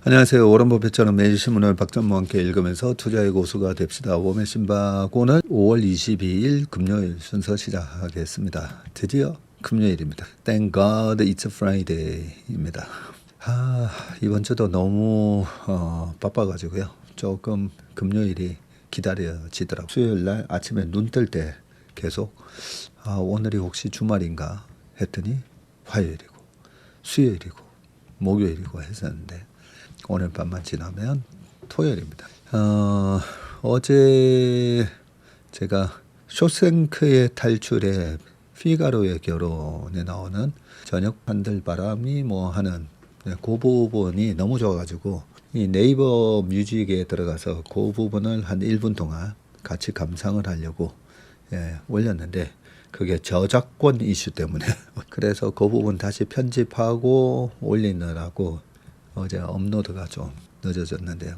안녕하세요. 워런 버핏처럼 매주 신문을 박전무와 함께 읽으면서 투자의 고수가 됩시다. 웜의 신바고는 5월 22일 금요일 순서 시작하겠습니다. 드디어 금요일입니다. Thank God it's Friday입니다. 이번 주도 너무 바빠가지고요. 조금 금요일이 기다려지더라고요. 수요일 날 아침에 눈 뜰 때 계속 오늘이 혹시 주말인가 했더니 화요일이고 수요일이고 목요일이고 했었는데 오늘 밤만 지나면 토요일입니다. 어제 제가 쇼생크의 탈출에 피가로의 결혼에 나오는 저녁 한들바람이 뭐 하는 그 부분이 너무 좋아가지고 이 네이버 뮤직에 들어가서 그 부분을 한 1분 동안 같이 감상을 하려고 올렸는데 그게 저작권 이슈 때문에 그래서 그 부분 다시 편집하고 올리느라고 어제 업로드가 좀 늦어졌는데요.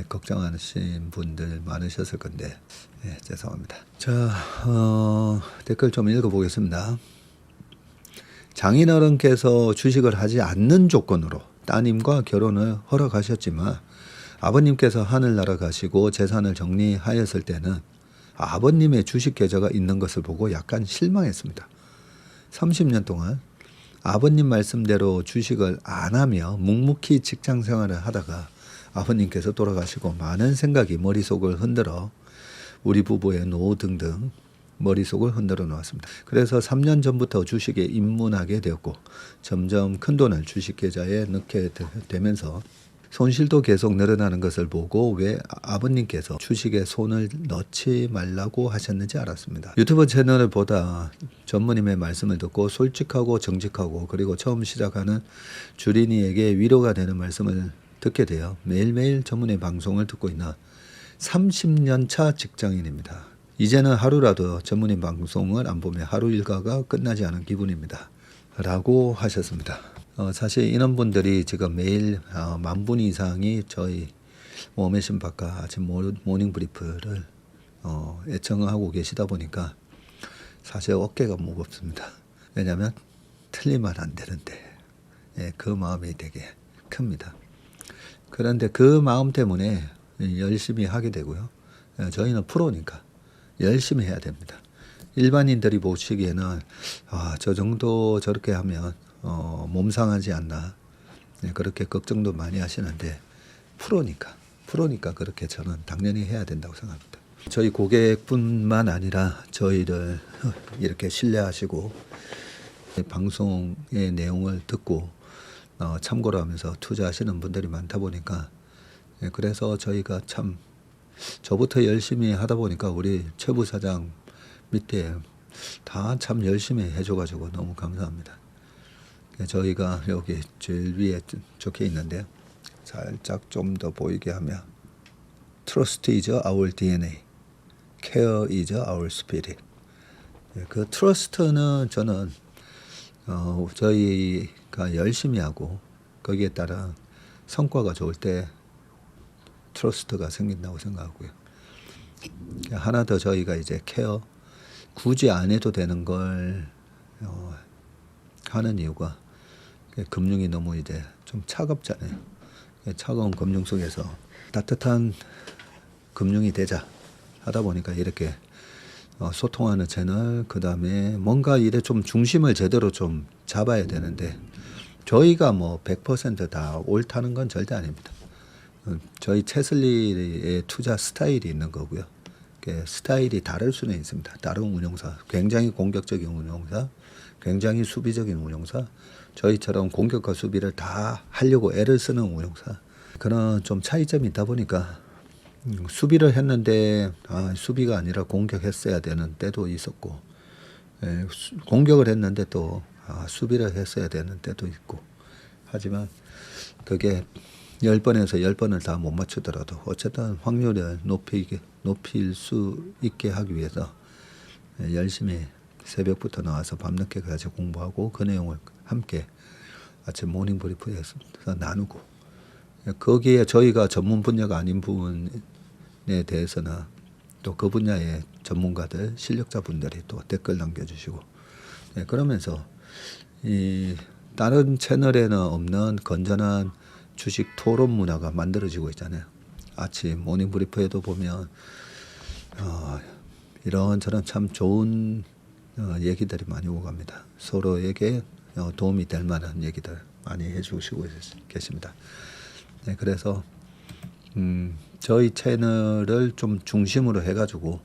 걱정하신 분들 많으셨을 건데 죄송합니다. 자, 댓글 좀 읽어보겠습니다. 장인어른께서 주식을 하지 않는 조건으로 따님과 결혼을 허락하셨지만 아버님께서 하늘나라 가시고 재산을 정리하였을 때는 아버님의 주식 계좌가 있는 것을 보고 약간 실망했습니다. 30년 동안 아버님 말씀대로 주식을 안 하며 묵묵히 직장 생활을 하다가 아버님께서 돌아가시고 많은 생각이 머릿속을 흔들어 우리 부부의 노후 등등 머릿속을 흔들어 놓았습니다. 그래서 3년 전부터 주식에 입문하게 되었고 점점 큰 돈을 주식 계좌에 넣게 되면서 손실도 계속 늘어나는 것을 보고 왜 아버님께서 주식에 손을 넣지 말라고 하셨는지 알았습니다. 유튜브 채널을 보다 전무님의 말씀을 듣고 솔직하고 정직하고 그리고 처음 시작하는 주린이에게 위로가 되는 말씀을 듣게 되어 매일매일 전무의 방송을 듣고 있는 30년 차 직장인입니다. 이제는 하루라도 전무님 방송을 안 보면 하루 일과가 끝나지 않은 기분입니다. 라고 하셨습니다. 사실 인원분들이 지금 매일 10,000분 이상이 저희 웜의 신바과 아침 모닝 브리프를 애청하고 계시다 보니까 사실 어깨가 무겁습니다. 왜냐하면 틀리면 안 되는데 그 마음이 되게 큽니다. 그런데 그 마음 때문에 열심히 하게 되고요. 저희는 프로니까 열심히 해야 됩니다. 일반인들이 보시기에는 저 정도 저렇게 하면 몸 상하지 않나 그렇게 걱정도 많이 하시는데 프로니까 그렇게 저는 당연히 해야 된다고 생각합니다. 저희 고객뿐만 아니라 저희를 이렇게 신뢰하시고 방송의 내용을 듣고 참고를 하면서 투자하시는 분들이 많다 보니까 그래서 저희가 참 저부터 열심히 하다 보니까 우리 최 부사장 밑에 다 참 열심히 해줘가지고 너무 감사합니다. 저희가 여기 제일 위에 적혀 있는데요. 살짝 좀 더 보이게 하면 Trust is our DNA, Care is our spirit. 그 Trust는 저는 저희가 열심히 하고 거기에 따라 성과가 좋을 때 Trust가 생긴다고 생각하고요. 하나 더 저희가 이제 Care 굳이 안 해도 되는 걸 하는 이유가 금융이 너무 이제 좀 차갑잖아요. 차가운 금융 속에서 따뜻한 금융이 되자 하다 보니까 이렇게 소통하는 채널 그다음에 뭔가 이래 좀 중심을 제대로 좀 잡아야 되는데 저희가 뭐 100% 다 옳다는 건 절대 아닙니다. 저희 채슬리의 투자 스타일이 있는 거고요. 스타일이 다를 수는 있습니다. 다른 운용사, 굉장히 공격적인 운용사, 굉장히 수비적인 운용사, 저희처럼 공격과 수비를 다 하려고 애를 쓰는 운용사, 그런 좀 차이점이 있다 보니까 수비를 했는데 수비가 아니라 공격했어야 되는 때도 있었고 공격을 했는데 또 수비를 했어야 되는 때도 있고 하지만 그게 10번에서 10번을 다 못 맞추더라도 어쨌든 확률을 높일 수 있게 하기 위해서 열심히 새벽부터 나와서 밤늦게까지 공부하고 그 내용을 함께 아침 모닝 브리프에서 나누고 거기에 저희가 전문 분야가 아닌 부분에 대해서는 또 그 분야의 전문가들 실력자분들이 또 댓글 남겨주시고 그러면서 이 다른 채널에는 없는 건전한 주식 토론 문화가 만들어지고 있잖아요. 아침 모닝 브리프에도 보면 이런저런 참 좋은 얘기들이 많이 오고 갑니다. 서로에게 도움이 될 만한 얘기들 많이 해주시고 계십니다. 네, 그래서 저희 채널을 좀 중심으로 해가지고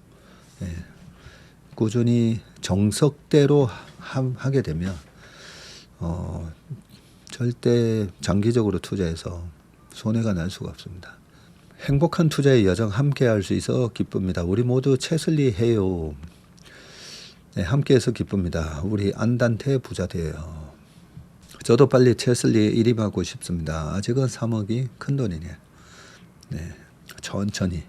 꾸준히 정석대로 하게 되면 절대 장기적으로 투자해서 손해가 날 수가 없습니다. 행복한 투자의 여정 함께 할 수 있어 기쁩니다. 우리 모두 채슬리 해요. 네, 함께해서 기쁩니다. 우리 안단테 부자 돼요. 저도 빨리 채슬리에 일입하고 싶습니다. 아직은 3억이 큰 돈이네요. 네, 천천히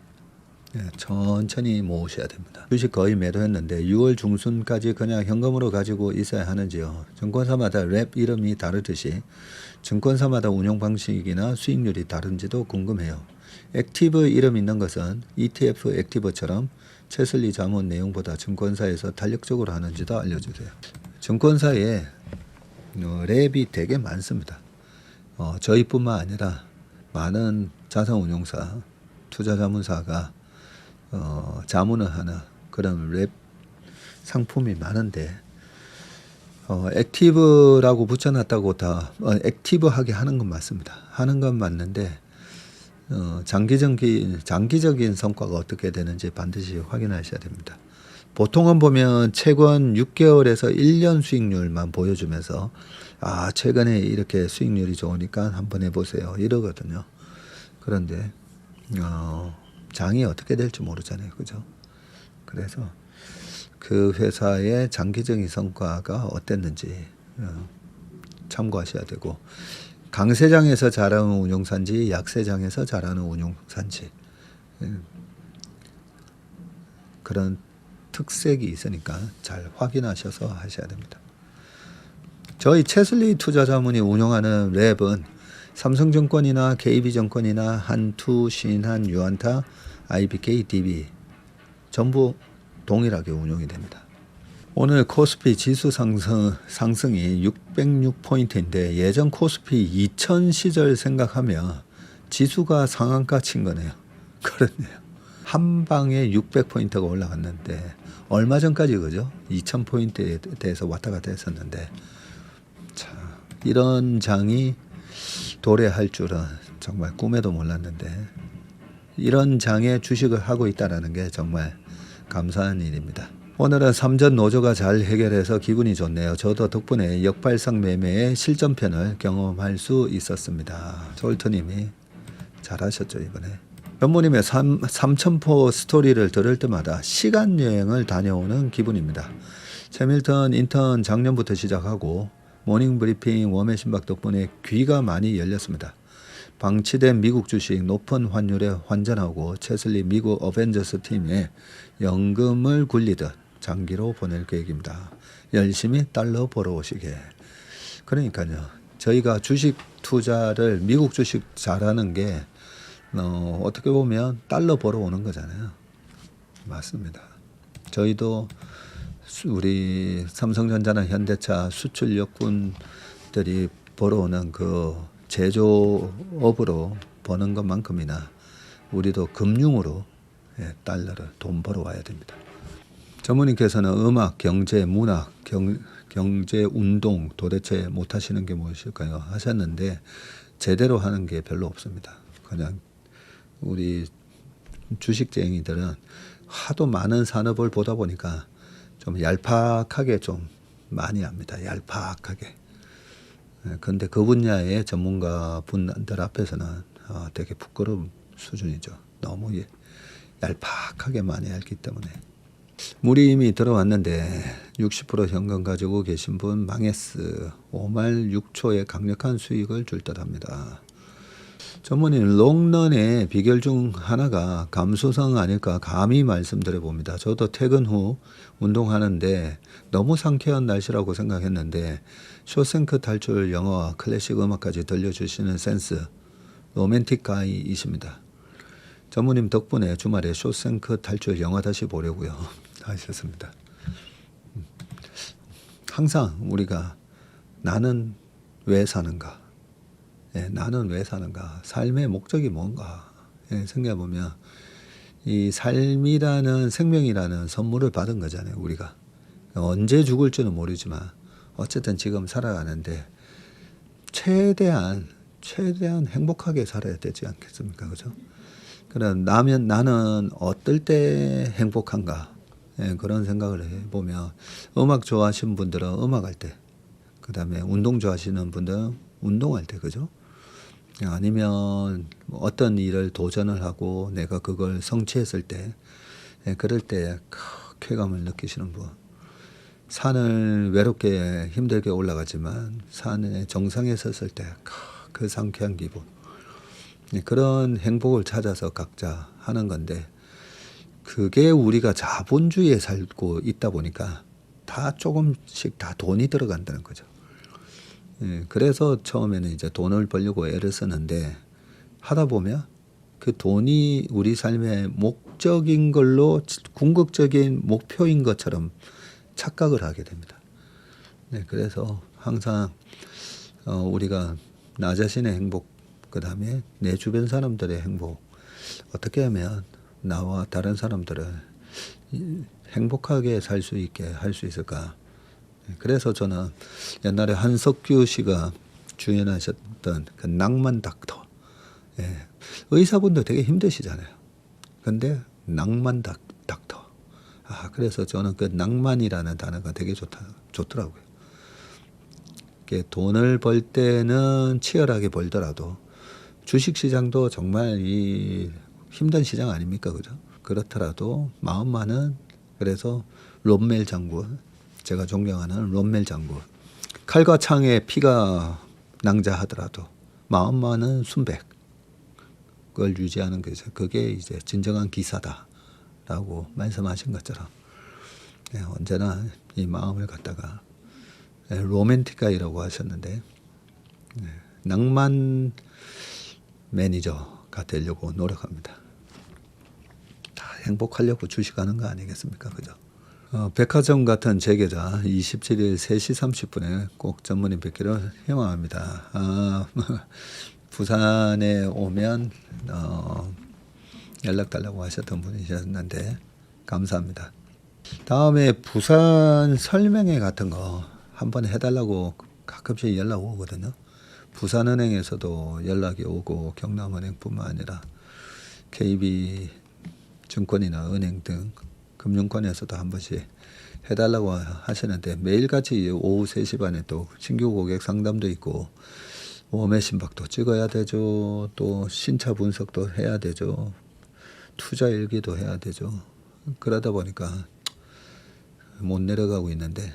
모으셔야 됩니다. 주식 거의 매도했는데 6월 중순까지 그냥 현금으로 가지고 있어야 하는지요. 증권사마다 랩 이름이 다르듯이 증권사마다 운용 방식이나 수익률이 다른지도 궁금해요. 액티브 이름 있는 것은 ETF 액티브처럼 채슬리 자문 내용보다 증권사에서 탄력적으로 하는지도 알려주세요. 증권사에 랩이 되게 많습니다. 저희뿐만 아니라 많은 자산운용사, 투자자문사가 자문을 하는 그런 랩 상품이 많은데 액티브라고 붙여놨다고 다 액티브하게 하는 건 맞습니다. 하는 건 맞는데 장기적인 성과가 어떻게 되는지 반드시 확인하셔야 됩니다. 보통은 보면 최근 6개월에서 1년 수익률만 보여주면서 최근에 이렇게 수익률이 좋으니까 한번 해보세요 이러거든요. 그런데 장이 어떻게 될지 모르잖아요. 그죠? 그래서 그 회사의 장기적인 성과가 어땠는지 참고하셔야 되고 강세장에서 잘하는 운용사인지 약세장에서 잘하는 운용사인지 그런 특색이 있으니까 잘 확인하셔서 하셔야 됩니다. 저희 채슬리 투자자문이 운영하는 랩은 삼성증권이나 KB증권이나 한투, 신한, 유한타, IBK, DB 전부 동일하게 운용이 됩니다. 오늘 코스피 지수 상승이 606포인트인데 예전 코스피 2000 시절 생각하면 지수가 상한가 친 거네요. 그렇네요. 한 방에 600포인트가 올라갔는데 얼마 전까지 그죠? 2000포인트에 대해서 왔다 갔다 했었는데 이런 장이 도래할 줄은 정말 꿈에도 몰랐는데 이런 장에 주식을 하고 있다는 게 정말 감사한 일입니다. 오늘은 삼전 노조가 잘 해결해서 기분이 좋네요. 저도 덕분에 역발상 매매의 실전편을 경험할 수 있었습니다. 솔트님이 잘하셨죠 이번에. 전무님의 삼천포 스토리를 들을 때마다 시간여행을 다녀오는 기분입니다. 채밀턴 인턴 작년부터 시작하고 모닝브리핑 웜의 신박 덕분에 귀가 많이 열렸습니다. 방치된 미국 주식 높은 환율에 환전하고 채슬리 미국 어벤져스 팀에 연금을 굴리듯 장기로 보낼 계획입니다. 열심히 달러 벌어오시게. 그러니까요. 저희가 주식 투자를 미국 주식 잘하는 게 어떻게 보면 달러 벌어오는 거잖아요. 맞습니다. 저희도 우리 삼성전자나 현대차 수출 역군들이 벌어오는 그 제조업으로 버는 것만큼이나 우리도 금융으로 달러를 돈 벌어와야 됩니다. 전무님께서는 음악, 경제, 문학, 경제, 운동 도대체 못하시는 게 무엇일까요? 하셨는데 제대로 하는 게 별로 없습니다. 그냥 우리 주식쟁이들은 하도 많은 산업을 보다 보니까 좀 얄팍하게 좀 많이 합니다. 얄팍하게. 그런데 그 분야의 전문가 분들 앞에서는 되게 부끄러운 수준이죠. 너무 얄팍하게 많이 알기 때문에. 물이 이미 들어왔는데 60% 현금 가지고 계신 분 망했어. 5말 6초의 강력한 수익을 줄 듯합니다. 전문님 롱런의 비결 중 하나가 감수성 아닐까 감히 말씀드려 봅니다. 저도 퇴근 후 운동하는데 너무 상쾌한 날씨라고 생각했는데 쇼생크 탈출 영어와 클래식 음악까지 들려주시는 센스 로맨틱 가이이십니다. 전무님 덕분에 주말에 쇼생크 탈출 영화 다시 보려고요 하셨습니다. 항상 우리가 나는 왜 사는가 예, 나는 왜 사는가? 삶의 목적이 뭔가? 예, 생각해 보면 이 삶이라는 생명이라는 선물을 받은 거잖아요, 우리가. 언제 죽을지는 모르지만 어쨌든 지금 살아가는데 최대한 행복하게 살아야 되지 않겠습니까? 그죠? 그럼 나는 어떨 때 행복한가? 예, 그런 생각을 해보면 음악 좋아하시는 분들은 음악할 때, 그 다음에 운동 좋아하시는 분들은 운동할 때, 그죠? 아니면 어떤 일을 도전을 하고 내가 그걸 성취했을 때, 예, 그럴 때 쾌감을 느끼시는 분. 산을 외롭게 힘들게 올라가지만 산의 정상에 섰을 때 그 상쾌한 기분. 예, 그런 행복을 찾아서 각자 하는 건데 그게 우리가 자본주의에 살고 있다 보니까 다 조금씩 다 돈이 들어간다는 거죠. 예, 그래서 처음에는 이제 돈을 벌려고 애를 쓰는데 하다 보면 그 돈이 우리 삶의 목적인 걸로 궁극적인 목표인 것처럼 착각을 하게 됩니다. 네, 그래서 항상 우리가 나 자신의 행복, 그 다음에 내 주변 사람들의 행복, 어떻게 하면 나와 다른 사람들을 행복하게 살 수 있게 할 수 있을까? 그래서 저는 옛날에 한석규 씨가 주연하셨던 그 낭만 닥터. 예, 의사분도 되게 힘드시잖아요. 근데 낭만 닥터. 그래서 저는 그 낭만이라는 단어가 되게 좋더라고요. 돈을 벌 때는 치열하게 벌더라도 주식시장도 정말 이 힘든 시장 아닙니까? 그죠? 그렇더라도 마음만은 그래서 롬멜 장군, 제가 존경하는 롬멜 장군. 칼과 창에 피가 낭자하더라도 마음만은 순백. 그걸 유지하는 것이 그게 이제 진정한 기사다라고 말씀하신 것처럼 언제나 이 마음을 갖다가 로맨티카이라고 하셨는데 낭만 매니저가 되려고 노력합니다. 다 행복하려고 주식하는 거 아니겠습니까? 그죠? 백화점 같은 재계좌 27일 3시 30분에 꼭 전문의 뵙기를 희망합니다. 부산에 오면 연락 달라고 하셨던 분이셨는데 감사합니다. 다음에 부산 설명회 같은 거 한번 해달라고 가끔씩 연락 오거든요. 부산은행에서도 연락이 오고 경남은행뿐만 아니라 KB증권이나 은행 등 금융권에서도 한 번씩 해달라고 하시는데 매일같이 오후 3시 반에 또 신규 고객 상담도 있고 웜의 심박도 찍어야 되죠. 또 신차 분석도 해야 되죠. 투자 일기도 해야 되죠. 그러다 보니까 못 내려가고 있는데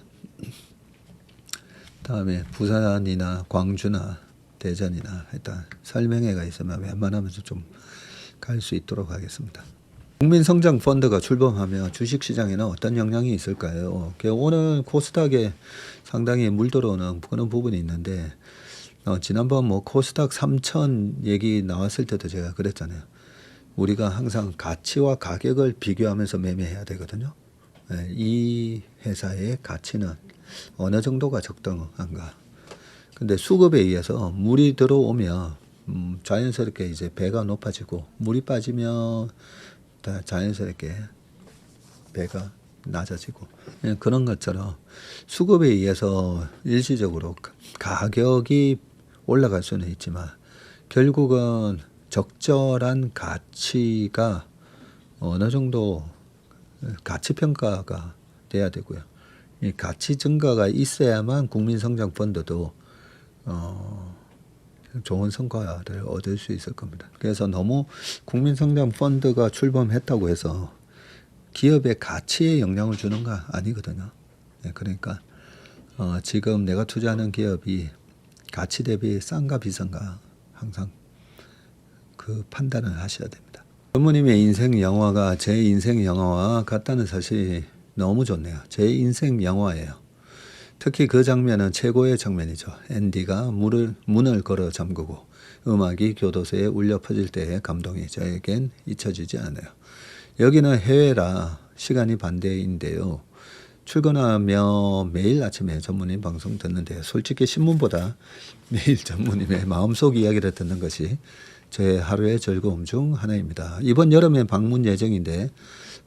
다음에 부산이나 광주나 대전이나 일단 설명회가 있으면 웬만하면 좀 갈 수 있도록 하겠습니다. 국민성장펀드가 출범하면 주식시장에는 어떤 영향이 있을까요? 오늘 코스닥에 상당히 물들어오는 그런 부분이 있는데 지난번 코스닥 3천 얘기 나왔을 때도 제가 그랬잖아요. 우리가 항상 가치와 가격을 비교하면서 매매해야 되거든요. 이 회사의 가치는 어느 정도가 적당한가. 근데 수급에 의해서 물이 들어오면 자연스럽게 이제 배가 높아지고 물이 빠지면 자연스럽게 배가 낮아지고 그런 것처럼 수급에 의해서 일시적으로 가격이 올라갈 수는 있지만 결국은 적절한 가치가 어느 정도 가치 평가가 돼야 되고요. 이 가치 증가가 있어야만 국민성장펀드도 좋은 성과를 얻을 수 있을 겁니다. 그래서 너무 국민성장펀드가 출범했다고 해서 기업의 가치에 영향을 주는 거 아니거든요. 그러니까 지금 내가 투자하는 기업이 가치 대비 싼가 비싼가 항상 그 판단을 하셔야 됩니다. 부모님의 인생 영화가 제 인생 영화와 같다는 사실이 너무 좋네요. 제 인생 영화예요. 특히 그 장면은 최고의 장면이죠. 앤디가 문을 걸어 잠그고 음악이 교도소에 울려 퍼질 때의 감동이 저에겐 잊혀지지 않아요. 여기는 해외라 시간이 반대인데요. 출근하며 매일 아침에 전무님 방송 듣는데 솔직히 신문보다 매일 전무님의 마음속 이야기를 듣는 것이 제 하루의 즐거움 중 하나입니다. 이번 여름에 방문 예정인데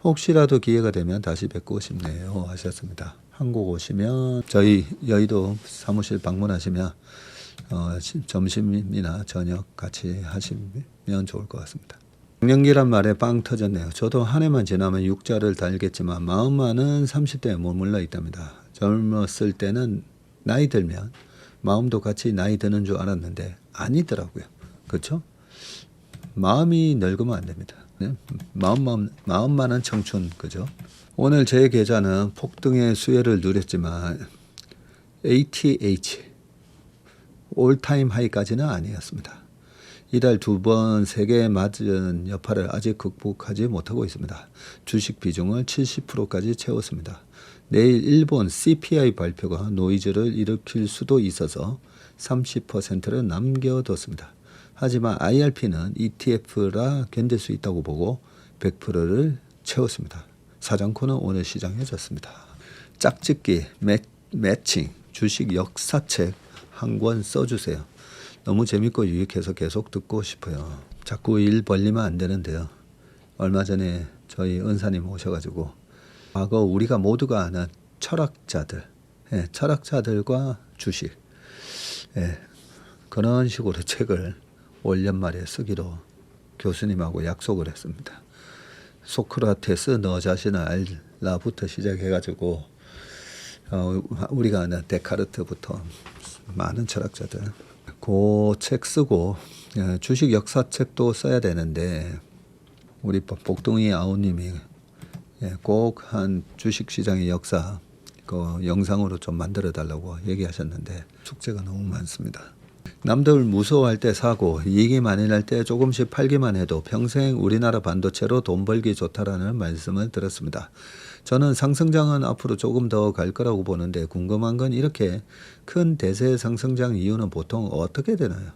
혹시라도 기회가 되면 다시 뵙고 싶네요 하셨습니다. 한국 오시면 저희 여의도 사무실 방문하시면 점심이나 저녁 같이 하시면 좋을 것 같습니다. 갱년기란 말에 빵 터졌네요. 저도 한 해만 지나면 육자를 달겠지만 마음만은 30대에 머물러 있답니다. 젊었을 때는 나이 들면 마음도 같이 나이 드는 줄 알았는데 아니더라고요. 그렇죠? 마음이 늙으면 안 됩니다. 네? 마음만은 청춘. 그죠? 오늘 제 계좌는 폭등의 수혜를 누렸지만 ATH 올타임 하이까지는 아니었습니다. 이달 2번 세게 맞은 여파를 아직 극복하지 못하고 있습니다. 주식 비중을 70%까지 채웠습니다. 내일 일본 CPI 발표가 노이즈를 일으킬 수도 있어서 30%를 남겨뒀습니다. 하지만 IRP는 ETF라 견딜 수 있다고 보고 100%를 채웠습니다. 사장코는 오늘 시장에 졌습니다. 짝짓기, 매칭, 주식 역사책 한 권 써주세요. 너무 재밌고 유익해서 계속 듣고 싶어요. 자꾸 일 벌리면 안 되는데요. 얼마 전에 저희 은사님 오셔가지고 과거 우리가 모두가 아는 철학자들, 철학자들과 주식, 그런 식으로 책을 올 연말에 쓰기로 교수님하고 약속을 했습니다. 소크라테스 너 자신을 알라부터 시작해가지고 우리가 아는 데카르트부터 많은 철학자들 그 책 쓰고 주식 역사책도 써야 되는데 우리 복동이 아우님이 꼭 한 주식시장의 역사 그 영상으로 좀 만들어 달라고 얘기하셨는데 숙제가 너무 많습니다. 남들 무서워할 때 사고 이익이 많이 날 때 조금씩 팔기만 해도 평생 우리나라 반도체로 돈 벌기 좋다라는 말씀을 들었습니다. 저는 상승장은 앞으로 조금 더 갈 거라고 보는데 궁금한 건 이렇게 큰 대세 상승장 이유는 보통 어떻게 되나요?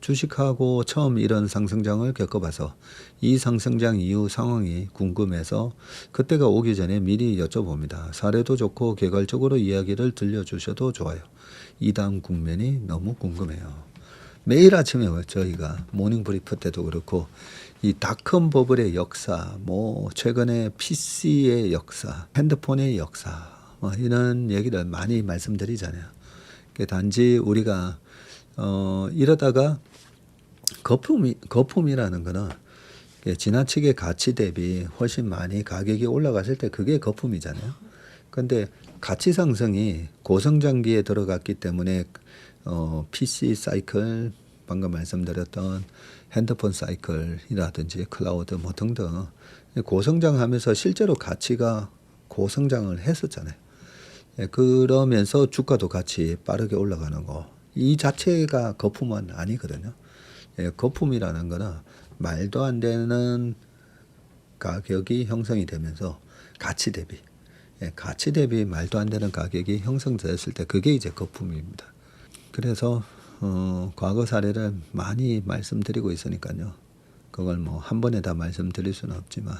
주식하고 처음 이런 상승장을 겪어봐서 이 상승장 이후 상황이 궁금해서 그때가 오기 전에 미리 여쭤봅니다. 사례도 좋고 개괄적으로 이야기를 들려주셔도 좋아요. 이 다음 국면이 너무 궁금해요. 매일 아침에 저희가 모닝브리프 때도 그렇고 이 닷컴 버블의 역사, 최근에 PC의 역사, 핸드폰의 역사 이런 얘기를 많이 말씀드리잖아요. 단지 우리가 이러다가 거품이라는 거는 지나치게 가치 대비 훨씬 많이 가격이 올라갔을 때 그게 거품이잖아요. 그런데 가치 상승이 고성장기에 들어갔기 때문에 PC 사이클 방금 말씀드렸던 핸드폰 사이클이라든지 클라우드 등등 고성장하면서 실제로 가치가 고성장을 했었잖아요. 그러면서 주가도 같이 빠르게 올라가는 거. 이 자체가 거품은 아니거든요. 거품이라는 거는 말도 안 되는 가격이 형성이 되면서 가치 대비 말도 안 되는 가격이 형성됐을 때 그게 이제 거품입니다. 그래서 과거 사례를 많이 말씀드리고 있으니까요. 그걸 한 번에 다 말씀드릴 수는 없지만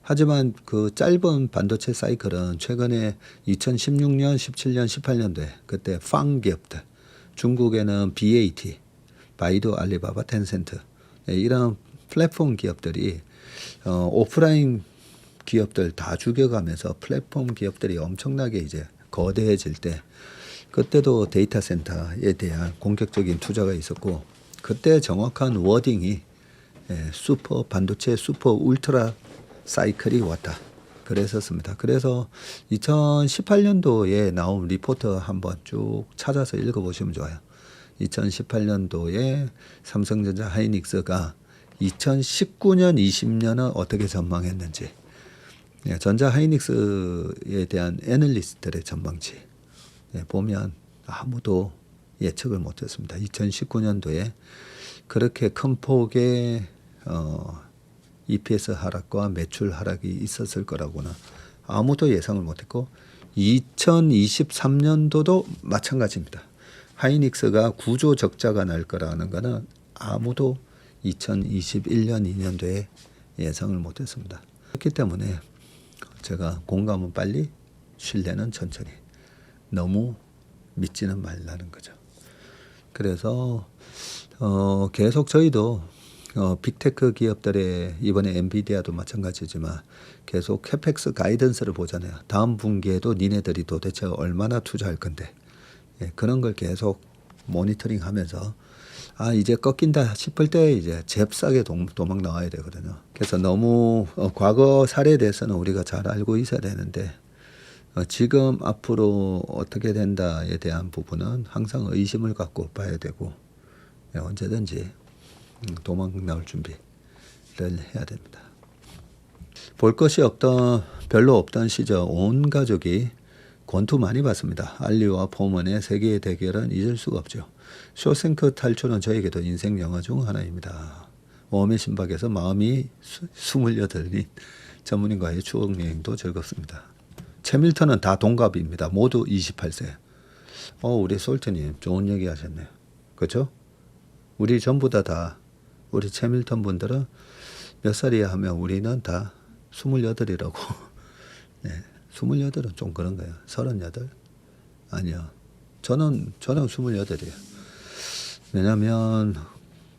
하지만 그 짧은 반도체 사이클은 최근에 2016년, 17년, 18년도에 그때 팡 기업들 중국에는 BAT, 바이두, 알리바바, 텐센트 이런 플랫폼 기업들이 오프라인 기업들 다 죽여가면서 플랫폼 기업들이 엄청나게 이제 거대해질 때 그때도 데이터 센터에 대한 공격적인 투자가 있었고 그때 정확한 워딩이 슈퍼 반도체 슈퍼 울트라 사이클이 왔다. 그랬었습니다. 그래서 2018년도에 나온 리포트 한번 쭉 찾아서 읽어보시면 좋아요. 2018년도에 삼성전자 하이닉스가 2019년 20년은 어떻게 전망했는지 전자 하이닉스에 대한 애널리스트들의 전망치 보면 아무도 예측을 못했습니다. 2019년도에 그렇게 큰 폭의 EPS 하락과 매출 하락이 있었을 거라고는 아무도 예상을 못했고 2023년도도 마찬가지입니다. 하이닉스가 구조 적자가 날 거라는 거는 아무도 2021년 2년도에 예상을 못했습니다. 그렇기 때문에 제가 공감은 빨리 신뢰는 천천히. 너무 믿지는 말라는 거죠. 그래서 계속 저희도 빅테크 기업들의 이번에 엔비디아도 마찬가지지만 계속 캐펙스 가이던스를 보잖아요. 다음 분기에도 니네들이 도대체 얼마나 투자할 건데, 예, 그런 걸 계속 모니터링하면서 이제 꺾인다 싶을 때 이제 잽싸게 도망 나와야 되거든요. 그래서 너무 과거 사례에 대해서는 우리가 잘 알고 있어야 되는데 지금 앞으로 어떻게 된다에 대한 부분은 항상 의심을 갖고 봐야 되고, 예, 언제든지 도망 나올 준비를 해야 됩니다. 볼 것이 별로 없던 시절 온 가족이 권투 많이 봤습니다. 알리와 포먼의 세계의 대결은 잊을 수가 없죠. 쇼생크 탈출은 저에게도 인생 영화 중 하나입니다. 웜의 심박에서 마음이 28인 전문인과의 추억여행도 즐겁습니다. 채밀턴은 다 동갑입니다. 모두 28세. 우리 솔트님 좋은 얘기 하셨네요. 그렇죠? 우리 전부 다 우리 채밀턴 분들은 몇 살이야 하면 우리는 다 28이라고. 네, 28은 좀 그런 거예요. 38? 아니요. 저는 28이에요. 왜냐면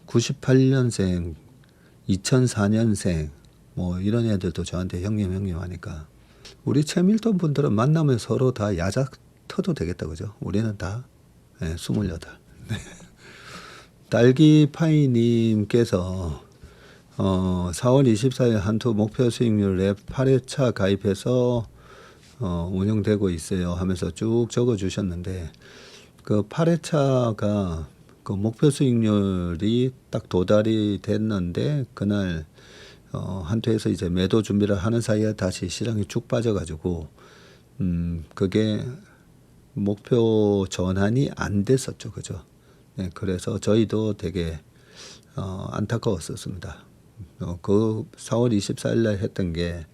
98년생, 2004년생 뭐 이런 애들도 저한테 형님 하니까 우리 채밀턴 분들은 만나면 서로 다 야자 터도 되겠다, 그죠? 우리는 다 28. 네. 딸기파이님께서 4월 24일 한투 목표 수익률 랩 8회차 가입해서 운영되고 있어요 하면서 쭉 적어 주셨는데, 그 8회차가 그 목표 수익률이 딱 도달이 됐는데 그날 한투에서 이제 매도 준비를 하는 사이에 다시 시장이 쭉 빠져가지고 그게 목표 전환이 안 됐었죠, 그죠? 네, 그래서 저희도 되게 안타까웠었습니다. 그 4월 24일 날 했던 게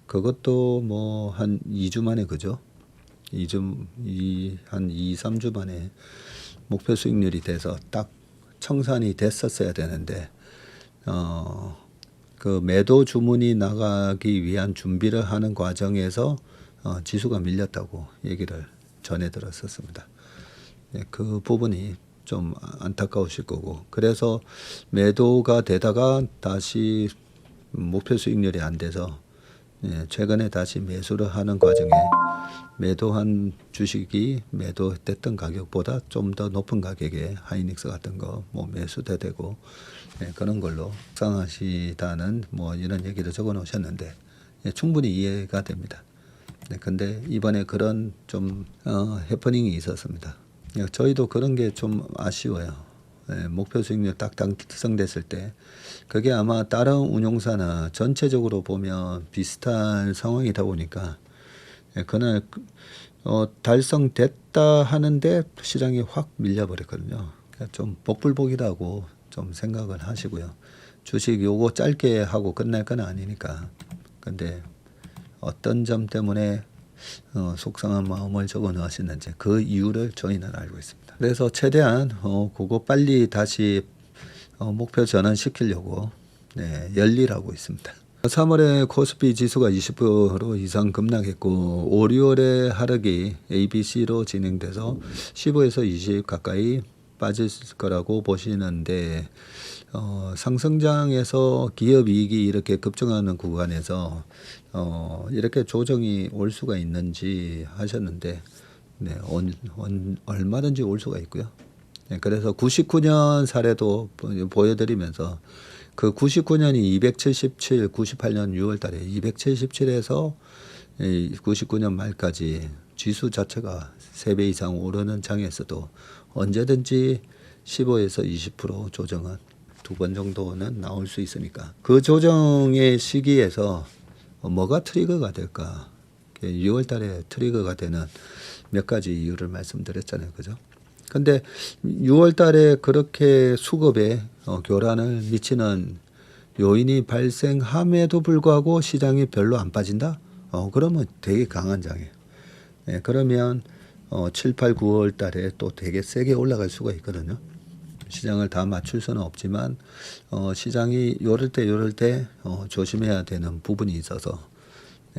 그것도 뭐 한 2주 만에, 그죠? 한 2, 3주 만에 목표 수익률이 돼서 딱 청산이 됐었어야 되는데 그 매도 주문이 나가기 위한 준비를 하는 과정에서 지수가 밀렸다고 얘기를 전해 들었었습니다. 네, 그 부분이 좀 안타까우실 거고, 그래서 매도가 되다가 다시 목표 수익률이 안 돼서 최근에 다시 매수를 하는 과정에 매도한 주식이 매도됐던 가격보다 좀 더 높은 가격에 하이닉스 같은 거 뭐 매수돼 되고 그런 걸로 속상하시다는 뭐 이런 얘기를 적어 놓으셨는데 충분히 이해가 됩니다. 근데 이번에 그런 좀 해프닝이 있었습니다. 저희도 그런 게 좀 아쉬워요. 목표 수익률 딱 달성됐을 때 그게 아마 다른 운용사나 전체적으로 보면 비슷한 상황이다 보니까 그날 달성됐다 하는데 시장이 확 밀려버렸거든요. 그러니까 좀 복불복이라고 좀 생각을 하시고요. 주식 요거 짧게 하고 끝날 건 아니니까. 근데 어떤 점 때문에 속상한 마음을 적어 넣으시는지 그 이유를 저희는 알고 있습니다. 그래서 최대한 그거 빨리 다시 목표 전환시키려고 열일하고 있습니다. 3월에 코스피 지수가 20% 이상 급락했고 5, 6월에 하락이 ABC로 진행돼서 15에서 20 가까이 빠질 거라고 보시는데 상승장에서 기업 이익이 이렇게 급증하는 구간에서 이렇게 조정이 올 수가 있는지 하셨는데 얼마든지 올 수가 있고요. 그래서 99년 사례도 보여드리면서 그 99년이 277, 98년 6월 달에 277에서 99년 말까지 지수 자체가 3배 이상 오르는 장에서도 언제든지 15에서 20% 조정은 2번 정도는 나올 수 있으니까 그 조정의 시기에서 뭐가 트리거가 될까? 6월 달에 트리거가 되는 몇 가지 이유를 말씀드렸잖아요. 그죠? 근데 6월 달에 그렇게 수급에 교란을 미치는 요인이 발생함에도 불구하고 시장이 별로 안 빠진다? 그러면 되게 강한 장이에요. 그러면 7, 8, 9월 달에 또 되게 세게 올라갈 수가 있거든요. 시장을 다 맞출 수는 없지만 시장이 요럴 때 조심해야 되는 부분이 있어서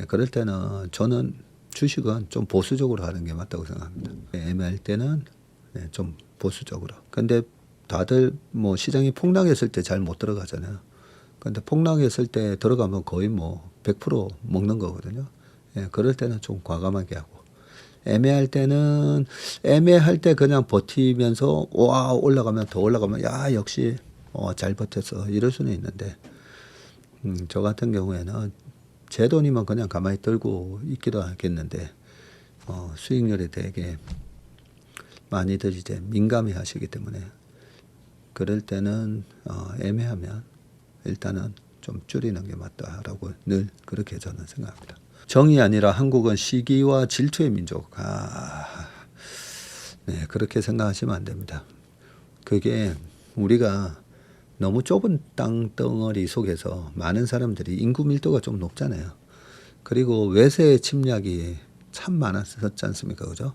그럴 때는 저는 주식은 좀 보수적으로 하는 게 맞다고 생각합니다. 애매할 때는 좀 보수적으로. 근데 다들 뭐 시장이 폭락했을 때 잘 못 들어가잖아요. 근데 폭락했을 때 들어가면 거의 뭐 100% 먹는 거거든요. 그럴 때는 좀 과감하게 하고. 애매할 때는 애매할 때 그냥 버티면서 와 올라가면 더 올라가면 야 역시 잘 버텼어 이럴 수는 있는데 저 같은 경우에는 제 돈이면 그냥 가만히 들고 있기도 하겠는데 수익률에 되게 많이들 이제 민감해 하시기 때문에 그럴 때는 애매하면 일단은 좀 줄이는 게 맞다라고 늘 그렇게 저는 생각합니다. 정이 아니라 한국은 시기와 질투의 민족. 네, 그렇게 생각하시면 안 됩니다. 그게 우리가 너무 좁은 땅덩어리 속에서 많은 사람들이 인구 밀도가 좀 높잖아요. 그리고 외세 침략이 참 많았었지 않습니까? 그죠?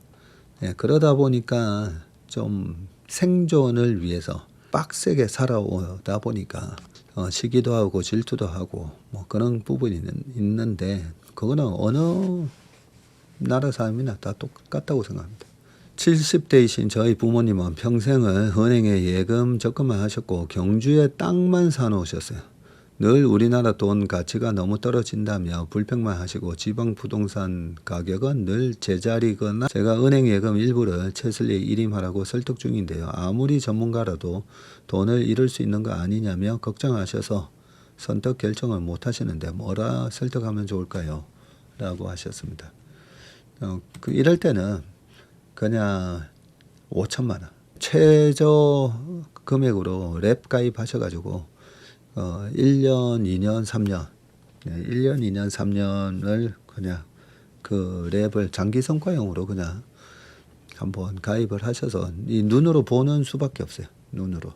네, 그러다 보니까 좀 생존을 위해서 빡세게 살아오다 보니까 시기도 하고 질투도 하고 뭐 그런 부분이 있는데 그거는 어느 나라 사람이나 다 똑같다고 생각합니다. 70대이신 저희 부모님은 평생을 은행에 예금 적금만 하셨고 경주에 땅만 사놓으셨어요. 늘 우리나라 돈 가치가 너무 떨어진다며 불평만 하시고 지방 부동산 가격은 늘 제자리거나 제가 은행 예금 일부를 채슬리에 일임하라고 설득 중인데요. 아무리 전문가라도 돈을 잃을 수 있는 거 아니냐며 걱정하셔서 선뜻 결정을 못 하시는데 뭐라 설득하면 좋을까요? 라고 하셨습니다. 이럴 때는 그냥 5천만 원 최저 금액으로 랩 가입하셔가지고 1년, 2년, 3년 1년, 2년, 3년을 그냥 그 랩을 장기 성과용으로 그냥 한번 가입을 하셔서 이 눈으로 보는 수밖에 없어요. 눈으로.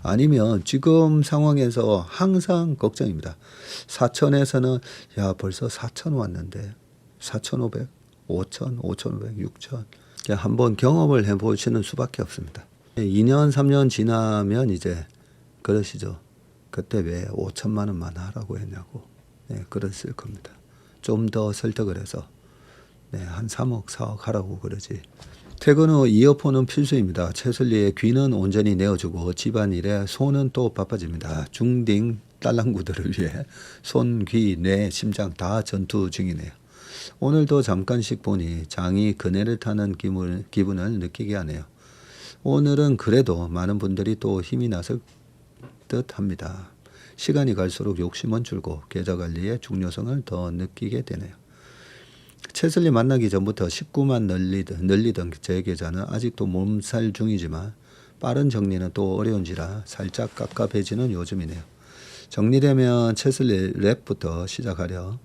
아니면 지금 상황에서 항상 걱정입니다. 4천에서는 야 벌써 4천 왔는데 4,500, 5천, 5,500, 6천 한번 경험을 해보시는 수밖에 없습니다. 2년, 3년 지나면 이제 그러시죠. 그때 왜 5천만 원만 하라고 했냐고 그랬을 겁니다. 좀 더 설득을 해서 한 3억, 4억 하라고 그러지. 퇴근 후 이어폰은 필수입니다. 채슬리의 귀는 온전히 내어주고 집안일에 손은 또 바빠집니다. 중딩 딸랑구들을 위해 손, 귀, 뇌, 심장 다 전투 중이네요. 오늘도 잠깐씩 보니 장이 그네를 타는 기분을 느끼게 하네요. 오늘은 그래도 많은 분들이 또 힘이 났을 듯 합니다. 시간이 갈수록 욕심은 줄고 계좌 관리의 중요성을 더 느끼게 되네요. 채슬리 만나기 전부터 19만 늘리던 제 계좌는 아직도 몸살 중이지만 빠른 정리는 또 어려운지라 살짝 깝깝해지는 요즘이네요. 정리되면 채슬리 랩부터 시작하려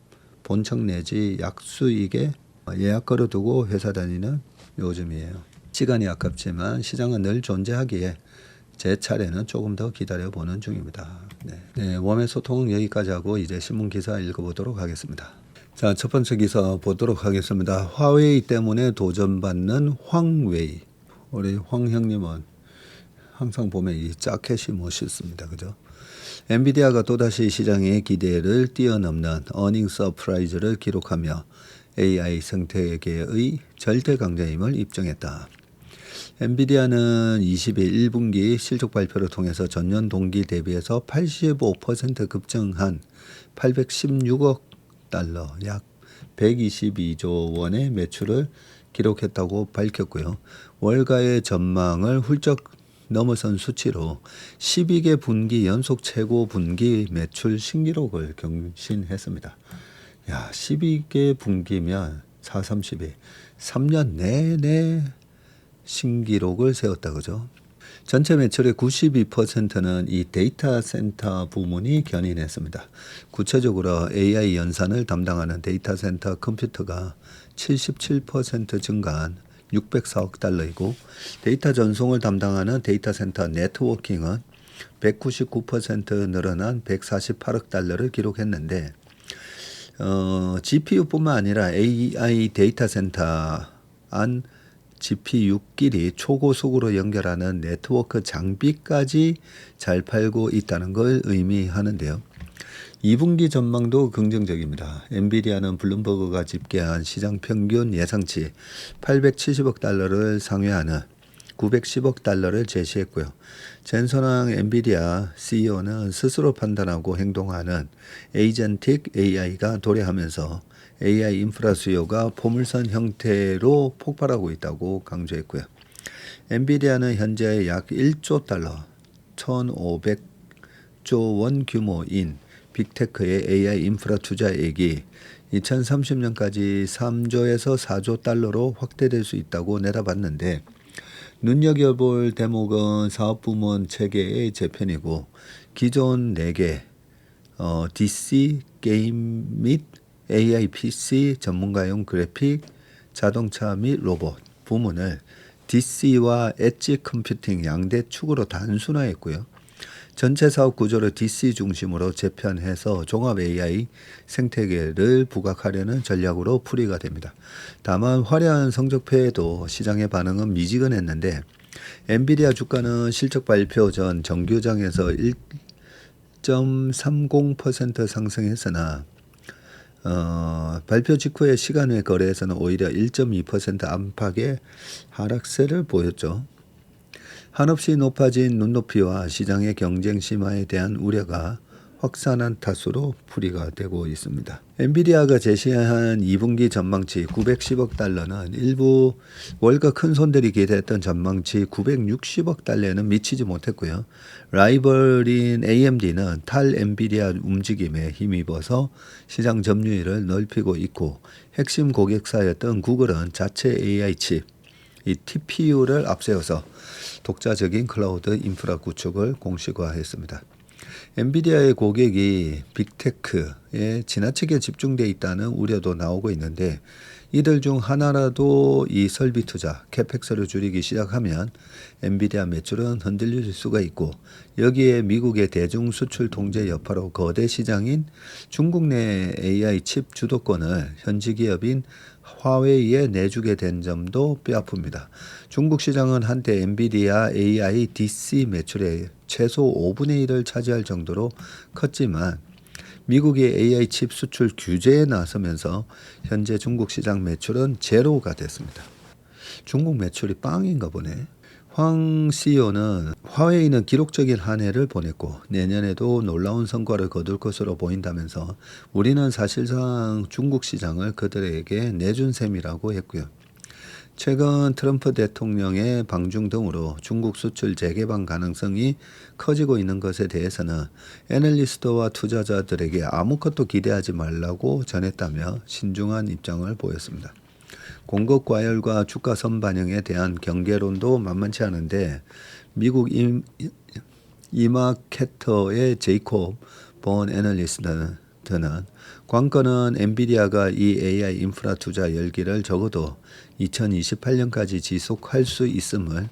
본청 내지 약수익에 예약 걸어두고 회사 다니는 요즘이에요. 시간이 아깝지만 시장은 늘 존재하기에 제 차례는 조금 더 기다려보는 중입니다. 웜의 소통은 여기까지 하고 이제 신문 기사 읽어보도록 하겠습니다. 자, 첫 번째 기사 보도록 하겠습니다. 화웨이 때문에 도전받는 황웨이. 우리 황 형님은 항상 보면 이 자켓이 멋있습니다. 그죠? 엔비디아가 또다시 시장의 기대를 뛰어넘는 어닝 서프라이즈를 기록하며 AI 생태계의 절대 강자임을 입증했다. 엔비디아는 20일 1분기 실적 발표를 통해서 전년 동기 대비해서 85% 급증한 816억 달러, 약 122조 원의 매출을 기록했다고 밝혔고요. 월가의 전망을 훌쩍 넘어선 수치로 12개 분기 연속 최고 분기 매출 신기록을 경신했습니다. 야, 12개 분기면 4, 32, 3년 내내 신기록을 세웠다 그죠? 전체 매출의 92%는 이 데이터 센터 부문이 견인했습니다. 구체적으로 AI 연산을 담당하는 데이터 센터 컴퓨터가 77% 증가한 604억 달러이고 데이터 전송을 담당하는 데이터 센터 네트워킹은 199% 늘어난 148억 달러를 기록했는데 GPU뿐만 아니라 AI 데이터 센터 안 GPU끼리 초고속으로 연결하는 네트워크 장비까지 잘 팔고 있다는 걸 의미하는데요. 2분기 전망도 긍정적입니다. 엔비디아는 블룸버그가 집계한 시장 평균 예상치 870억 달러를 상회하는 910억 달러를 제시했고요. 젠선왕 엔비디아 CEO는 스스로 판단하고 행동하는 에이전틱 AI가 도래하면서 AI 인프라 수요가 포물선 형태로 폭발하고 있다고 강조했고요. 엔비디아는 현재 약 1조 달러, 1,500조 원 규모인 빅테크의 AI 인프라 투자액이 2030년까지 3조에서 4조 달러로 확대될 수 있다고 내다봤는데 눈여겨볼 대목은 사업부문 체계의 재편이고 기존 4개 DC, 게임 및 AI PC, 전문가용 그래픽, 자동차 및 로봇 부문을 DC와 엣지 컴퓨팅 양대 축으로 단순화했고요. 전체 사업 구조를 DC 중심으로 재편해서 종합 AI 생태계를 부각하려는 전략으로 풀이가 됩니다. 다만 화려한 성적표에도 시장의 반응은 미지근했는데 엔비디아 주가는 실적 발표 전 정규장에서 1.30% 상승했으나 발표 직후의 시간외 거래에서는 오히려 1.2% 안팎의 하락세를 보였죠. 한없이 높아진 눈높이와 시장의 경쟁 심화에 대한 우려가 확산한 탓으로 풀이가 되고 있습니다. 엔비디아가 제시한 2분기 전망치 910억 달러는 일부 월가 큰손들이 기대했던 전망치 960억 달러에는 미치지 못했고요. 라이벌인 AMD는 탈 엔비디아 움직임에 힘입어서 시장 점유율을 넓히고 있고 핵심 고객사였던 구글은 자체 AI 칩, 이 TPU를 앞세워서 독자적인 클라우드 인프라 구축을 공식화했습니다. 엔비디아의 고객이 빅테크에 지나치게 집중돼 있다는 우려도 나오고 있는데 이들 중 하나라도 이 설비 투자, 캐펙스를 줄이기 시작하면 엔비디아 매출은 흔들릴 수가 있고 여기에 미국의 대중 수출 통제 여파로 거대 시장인 중국 내 AI 칩 주도권을 현지 기업인 화웨이에 내주게 된 점도 뼈아픕니다. 중국 시장은 한때 엔비디아 AI DC 매출의 최소 5분의 1을 차지할 정도로 컸지만 미국이 AI 칩 수출 규제에 나서면서 현재 중국 시장 매출은 제로가 됐습니다. 중국 매출이 빵인가 보네. 황 CEO는 화웨이는 기록적인 한 해를 보냈고 내년에도 놀라운 성과를 거둘 것으로 보인다면서 우리는 사실상 중국 시장을 그들에게 내준 셈이라고 했고요. 최근 트럼프 대통령의 방중 등으로 중국 수출 재개방 가능성이 커지고 있는 것에 대해서는 애널리스트와 투자자들에게 아무것도 기대하지 말라고 전했다며 신중한 입장을 보였습니다. 공급 과열과 주가 선반영에 대한 경계론도 만만치 않은데 미국 이마케터의 제이콥 본 애널리스트는 관건은 엔비디아가 이 AI 인프라 투자 열기를 적어도 2028년까지 지속할 수 있음을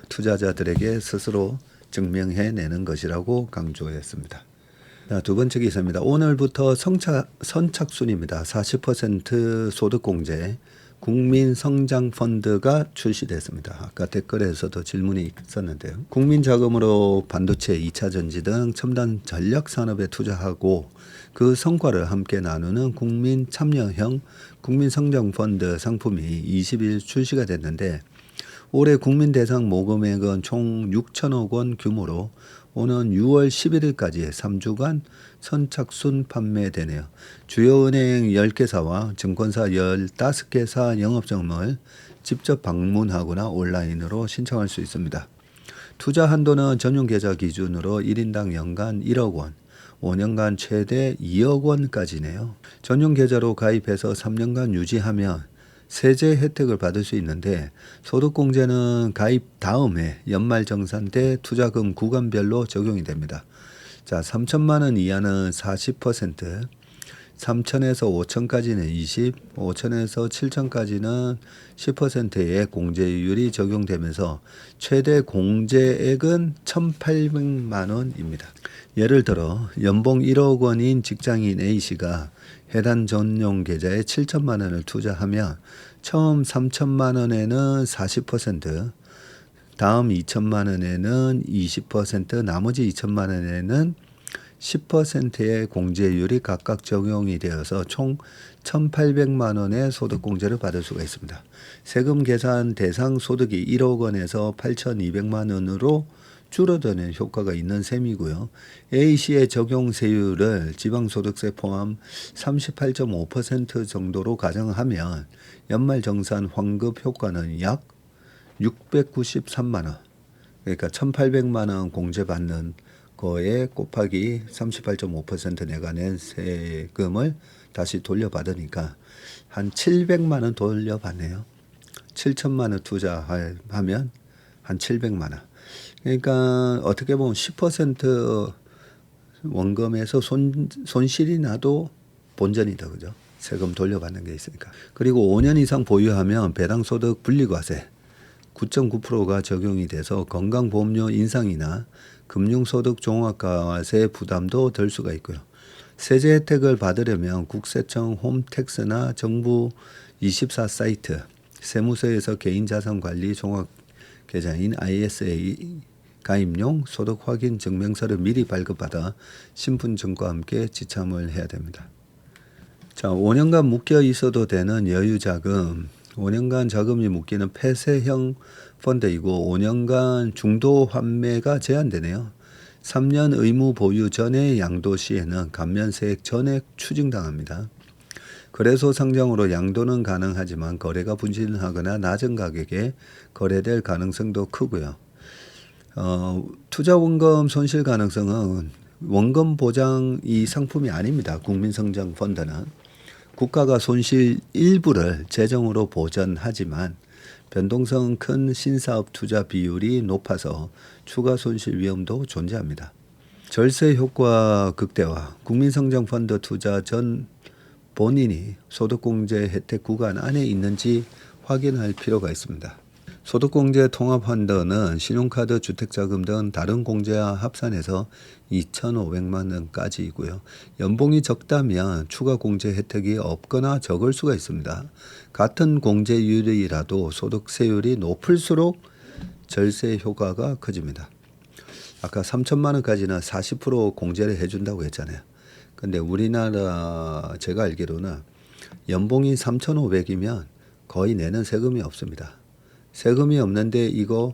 투자자들에게 스스로 증명해내는 것이라고 강조했습니다. 두 번째 기사입니다. 오늘부터 선착순입니다. 40% 소득공제 국민성장펀드가 출시됐습니다. 아까 댓글에서도 질문이 있었는데요. 국민자금으로 반도체, 2차전지 등 첨단 전략산업에 투자하고 그 성과를 함께 나누는 국민참여형 국민성장펀드 상품이 20일 출시가 됐는데 올해 국민대상 모금액은 총 6천억 원 규모로 오는 6월 11일까지 3주간 선착순 판매되네요. 주요 은행 10개사와 증권사 15개사 영업점을 직접 방문하거나 온라인으로 신청할 수 있습니다. 투자 한도는 전용 계좌 기준으로 1인당 연간 1억 원, 5년간 최대 2억 원까지네요. 전용 계좌로 가입해서 3년간 유지하면 세제 혜택을 받을 수 있는데 소득공제는 가입 다음에 연말정산 때 투자금 구간별로 적용이 됩니다. 자, 3천만 원 이하는 40%, 3천에서 5천까지는 20, 5천에서 7천까지는 10%의 공제율이 적용되면서 최대 공제액은 1,800만 원입니다. 예를 들어 연봉 1억 원인 직장인 A씨가 해당 전용 계좌에 7천만 원을 투자하면 처음 3천만 원에는 40%, 다음 2천만 원에는 20%, 나머지 2천만 원에는 10%의 공제율이 각각 적용이 되어서 총 1,800만 원의 소득공제를 받을 수가 있습니다. 세금 계산 대상 소득이 1억 원에서 8,200만 원으로 줄어드는 효과가 있는 셈이고요. A시의 적용 세율을 지방소득세 포함 38.5% 정도로 가정하면 연말정산 환급 효과는 약 693만 원, 그러니까 1,800만 원 공제받는 거에 곱하기 38.5% 내가 낸 세금을 다시 돌려받으니까 한 700만 원 돌려받네요. 7천만 원 투자하면 한 700만 원. 그러니까 어떻게 보면 10% 원금에서 손실이 나도 본전이다, 그죠? 세금 돌려받는 게 있으니까. 그리고 5년 이상 보유하면 배당소득 분리과세 9.9%가 적용이 돼서 건강보험료 인상이나 금융소득 종합과세 부담도 덜 수가 있고요. 세제 혜택을 받으려면 국세청 홈택스나 정부 24 사이트, 세무서에서 개인자산관리 종합계좌인 ISA 가입용 소득 확인 증명서를 미리 발급받아 신분증과 함께 지참을 해야 됩니다. 자, 5년간 묶여 있어도 되는 여유자금, 5년간 자금이 묶이는 폐쇄형 펀드이고 5년간 중도 환매가 제한되네요. 3년 의무 보유 전에 양도 시에는 감면세액 전액 추징당합니다. 거래소 상장으로 양도는 가능하지만 거래가 분실하거나 낮은 가격에 거래될 가능성도 크고요. 투자 원금 손실 가능성은 원금 보장 이 상품이 아닙니다. 국민성장 펀드는 국가가 손실 일부를 재정으로 보전하지만 변동성 큰 신사업 투자 비율이 높아서 추가 손실 위험도 존재합니다. 절세 효과 극대화, 국민성장 펀드 투자 전 본인이 소득공제 혜택 구간 안에 있는지 확인할 필요가 있습니다. 소득공제 통합펀드는 신용카드, 주택자금 등 다른 공제와 합산해서 2,500만 원까지이고요. 연봉이 적다면 추가 공제 혜택이 없거나 적을 수가 있습니다. 같은 공제율이라도 소득세율이 높을수록 절세 효과가 커집니다. 아까 3천만 원까지는 40% 공제를 해준다고 했잖아요. 근데 우리나라 제가 알기로는 연봉이 3,500이면 거의 내는 세금이 없습니다. 세금이 없는데 이거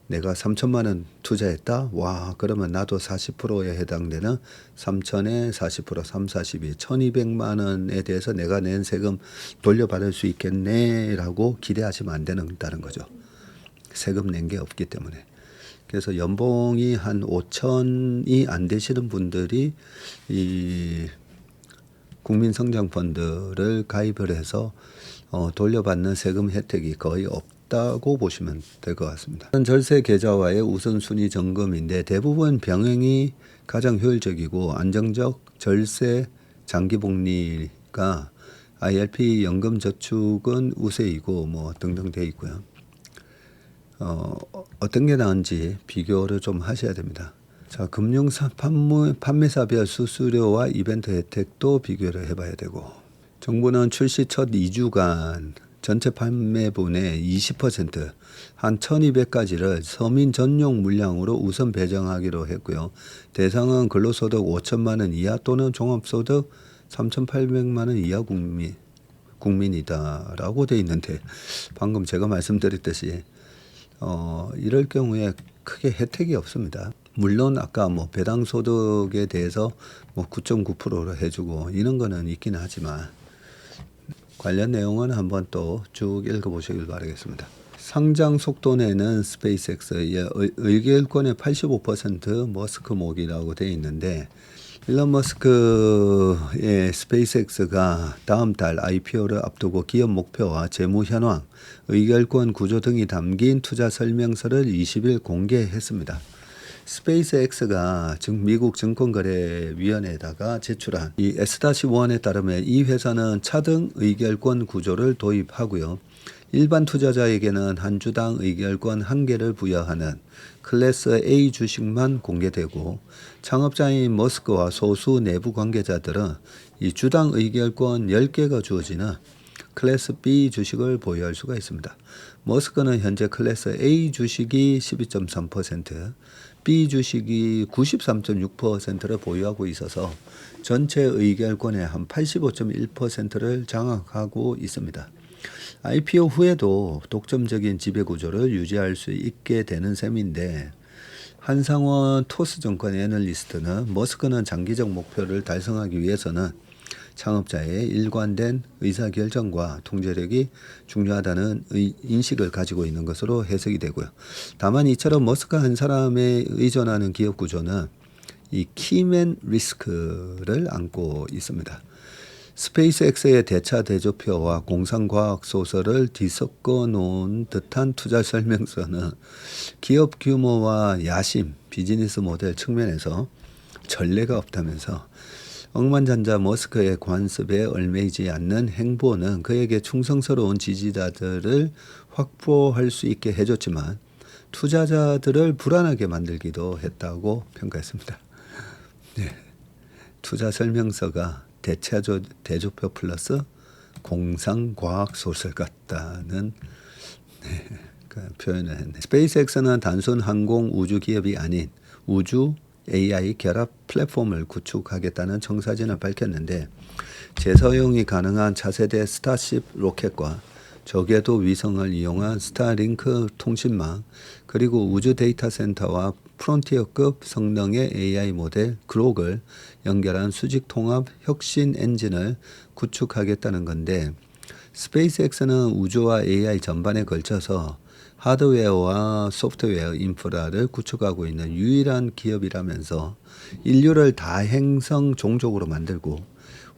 내가 3천만 원 투자했다? 와, 그러면 나도 40%에 해당되는 3천에 40%, 3, 42, 1,200만 원에 대해서 내가 낸 세금 돌려받을 수 있겠네 라고 기대하시면 안 된다는 거죠. 세금 낸 게 없기 때문에. 그래서 연봉이 한 5천이 안 되시는 분들이 이 국민성장펀드를 가입을 해서 돌려받는 세금 혜택이 거의 없다고 보시면 될 것 같습니다. 절세 계좌와의 우선순위 점검인데 대부분 병행이 가장 효율적이고 안정적 절세 장기복리가 IRP 연금저축은 우세이고 뭐 등등 되어 있고요. 어떤 게 나은지 비교를 좀 하셔야 됩니다. 자, 금융사 판매사별 수수료와 이벤트 혜택도 비교를 해봐야 되고, 정부는 출시 첫 2주간 전체 판매분의 20% 한 1,200가지를 서민 전용 물량으로 우선 배정하기로 했고요. 대상은 근로소득 5천만 원 이하 또는 종합소득 3,800만 원 이하 국민이다라고 돼 있는데 방금 제가 말씀드렸듯이 이럴 경우에 크게 혜택이 없습니다. 물론 아까 뭐 배당소득에 대해서 뭐 9.9%로 해주고 이런 거는 있긴 하지만 관련 내용은 한번 또 쭉 읽어보시길 바라겠습니다. 상장 속도 내는 스페이스X의 의결권의 85% 머스크목이라고 되어 있는데 일론 머스크의 스페이스X가 다음 달 IPO를 앞두고 기업 목표와 재무 현황, 의결권 구조 등이 담긴 투자 설명서를 20일 공개했습니다. 스페이스X가 미국 증권거래위원회에다가 제출한 이 S-1에 따르면 이 회사는 차등 의결권 구조를 도입하고요. 일반 투자자에게는 한 주당 의결권 1개를 부여하는 클래스 A 주식만 공개되고 창업자인 머스크와 소수 내부 관계자들은 이 주당 의결권 10개가 주어지는 클래스 B 주식을 보유할 수가 있습니다. 머스크는 현재 클래스 A 주식이 12.3%, B 주식이 93.6%를 보유하고 있어서 전체 의결권의 한 85.1%를 장악하고 있습니다. IPO 후에도 독점적인 지배구조를 유지할 수 있게 되는 셈인데 한상원 토스증권 애널리스트는 머스크는 장기적 목표를 달성하기 위해서는 창업자의 일관된 의사결정과 통제력이 중요하다는 인식을 가지고 있는 것으로 해석이 되고요. 다만 이처럼 머스크 한 사람에 의존하는 기업 구조는 이 키맨 리스크를 안고 있습니다. 스페이스X의 대차 대조표와 공상과학 소설을 뒤섞어 놓은 듯한 투자 설명서는 기업 규모와 야심, 비즈니스 모델 측면에서 전례가 없다면서 억만장자 머스크의 관습에 얽매이지 않는 행보는 그에게 충성스러운 지지자들을 확보할 수 있게 해줬지만 투자자들을 불안하게 만들기도 했다고 평가했습니다. 네. 투자 설명서가 대조표 플러스 공상과학 소설 같다는 표현을 했네. 스페이스X는 단순 항공 우주 기업이 아닌 우주 AI 결합 플랫폼을 구축하겠다는 청사진을 밝혔는데 재사용이 가능한 차세대 스타쉽 로켓과 저궤도 위성을 이용한 스타링크 통신망 그리고 우주 데이터 센터와 프론티어급 성능의 AI 모델 그록을 연결한 수직 통합 혁신 엔진을 구축하겠다는 건데 스페이스X는 우주와 AI 전반에 걸쳐서 하드웨어와 소프트웨어 인프라를 구축하고 있는 유일한 기업이라면서 인류를 다행성 종족으로 만들고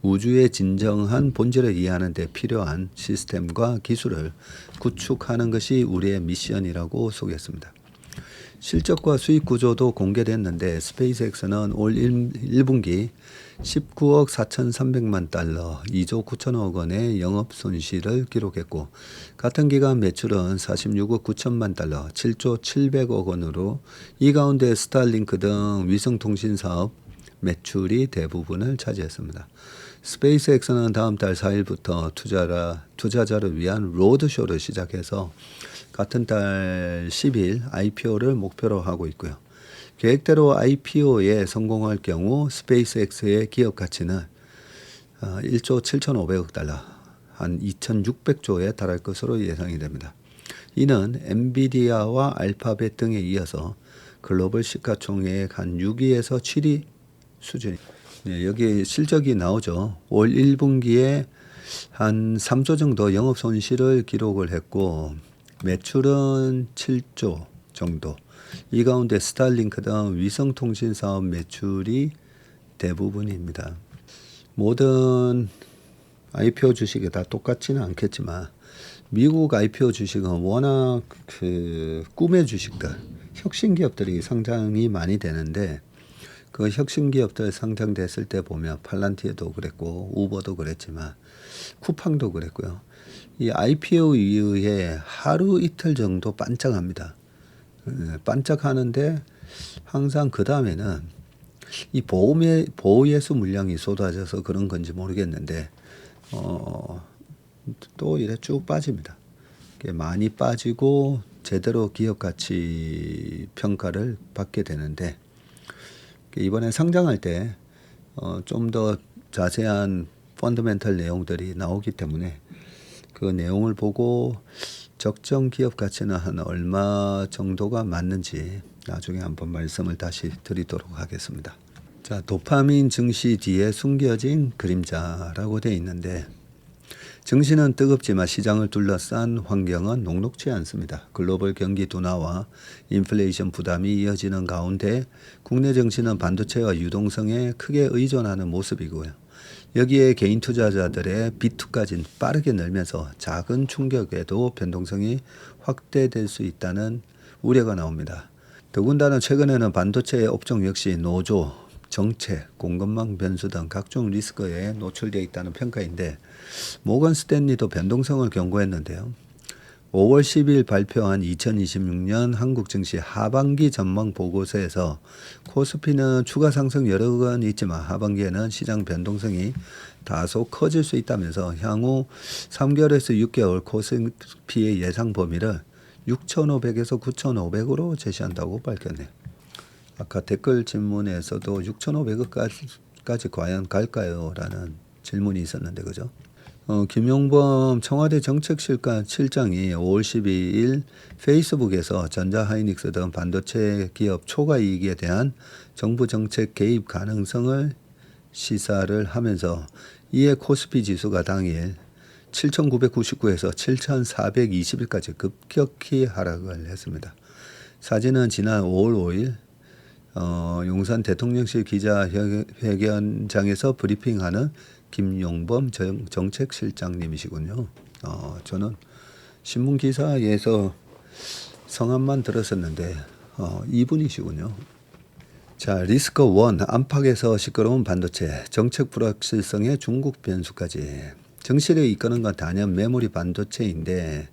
우주의 진정한 본질을 이해하는 데 필요한 시스템과 기술을 구축하는 것이 우리의 미션이라고 소개했습니다. 실적과 수익 구조도 공개됐는데 스페이스X는 올 1분기 19억 4,300만 달러, 2조 9천억 원의 영업 손실을 기록했고 같은 기간 매출은 46억 9천만 달러, 7조 700억 원으로 이 가운데 스타링크 등 위성통신 사업 매출이 대부분을 차지했습니다. 스페이스X는 다음 달 4일부터 투자자를 위한 로드쇼를 시작해서 같은 달 10일 IPO를 목표로 하고 있고요. 계획대로 IPO에 성공할 경우 스페이스X의 기업 가치는 1조 7,500억 달러, 한 2,600조에 달할 것으로 예상이 됩니다. 이는 엔비디아와 알파벳 등에 이어서 글로벌 시가총액 한 6위에서 7위 수준입니다. 네, 여기 실적이 나오죠. 올 1분기에 한 3조 정도 영업 손실을 기록을 했고 매출은 7조 정도. 이 가운데 스타링크 등 위성통신 사업 매출이 대부분입니다. 모든 IPO 주식이 다 똑같지는 않겠지만 미국 IPO 주식은 워낙 꿈의 주식들, 혁신 기업들이 상장이 많이 되는데 그 혁신 기업들 상장됐을 때 보면 팔란티어도 그랬고 우버도 그랬지만 쿠팡도 그랬고요. 이 IPO 이후에 하루 이틀 정도 반짝합니다. 반짝하는데 항상 그 다음에는 이 보호예수 물량이 쏟아져서 그런 건지 모르겠는데 또 이래 쭉 빠집니다. 많이 빠지고 제대로 기업 가치 평가를 받게 되는데 이번에 상장할 때 좀 더 자세한 펀더멘털 내용들이 나오기 때문에 그 내용을 보고 적정 기업 가치는 한 얼마 정도가 맞는지 나중에 한번 말씀을 다시 드리도록 하겠습니다. 자, 도파민 증시 뒤에 숨겨진 그림자라고 되어 있는데 증시는 뜨겁지만 시장을 둘러싼 환경은 녹록지 않습니다. 글로벌 경기 둔화와 인플레이션 부담이 이어지는 가운데 국내 증시는 반도체와 유동성에 크게 의존하는 모습이고요. 여기에 개인 투자자들의 비투까지 빠르게 늘면서 작은 충격에도 변동성이 확대될 수 있다는 우려가 나옵니다. 더군다나 최근에는 반도체 업종 역시 노조, 정책, 공급망 변수 등 각종 리스크에 노출되어 있다는 평가인데 모건 스탠리도 변동성을 경고했는데요. 5월 10일 발표한 2026년 한국 증시 하반기 전망 보고서에서 코스피는 추가 상승 여러 건 있지만 하반기에는 시장 변동성이 다소 커질 수 있다면서 향후 3개월에서 6개월 코스피의 예상 범위를 6,500에서 9,500으로 제시한다고 밝혔네요. 아까 댓글 질문에서도 6,500억까지 과연 갈까요? 라는 질문이 있었는데 그죠? 김용범 청와대 정책실장이 5월 12일 페이스북에서 전자하이닉스 등 반도체 기업 초과이익에 대한 정부 정책 개입 가능성을 시사를 하면서 이에 코스피 지수가 당일 7,999에서 7,421까지 급격히 하락을 했습니다. 사진은 지난 5월 5일 용산 대통령실 기자회견장에서 브리핑하는 김용범 정책실장님이시군요. 저는 신문 기사에서 성함만 들었었는데 이분이시군요. 자, 리스크 1 안팎에서 시끄러운 반도체 정책 불확실성의 중국 변수까지. 정시를 이끄는 건 단연 메모리 반도체인데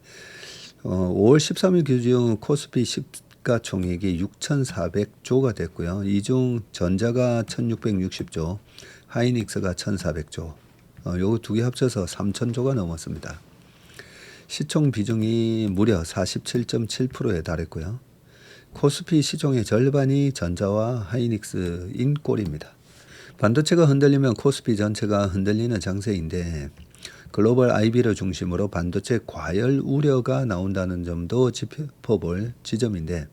5월 13일 기준 코스피 시가총액이 6,400조가 됐고요. 이 중 전자가 1,660조, 하이닉스가 1,400조. 요거 두 개 합쳐서 3,000조가 넘었습니다. 시총 비중이 무려 47.7%에 달했고요. 코스피 시총의 절반이 전자와 하이닉스인 꼴입니다. 반도체가 흔들리면 코스피 전체가 흔들리는 장세인데 글로벌 IB를 중심으로 반도체 과열 우려가 나온다는 점도 짚어볼 지점인데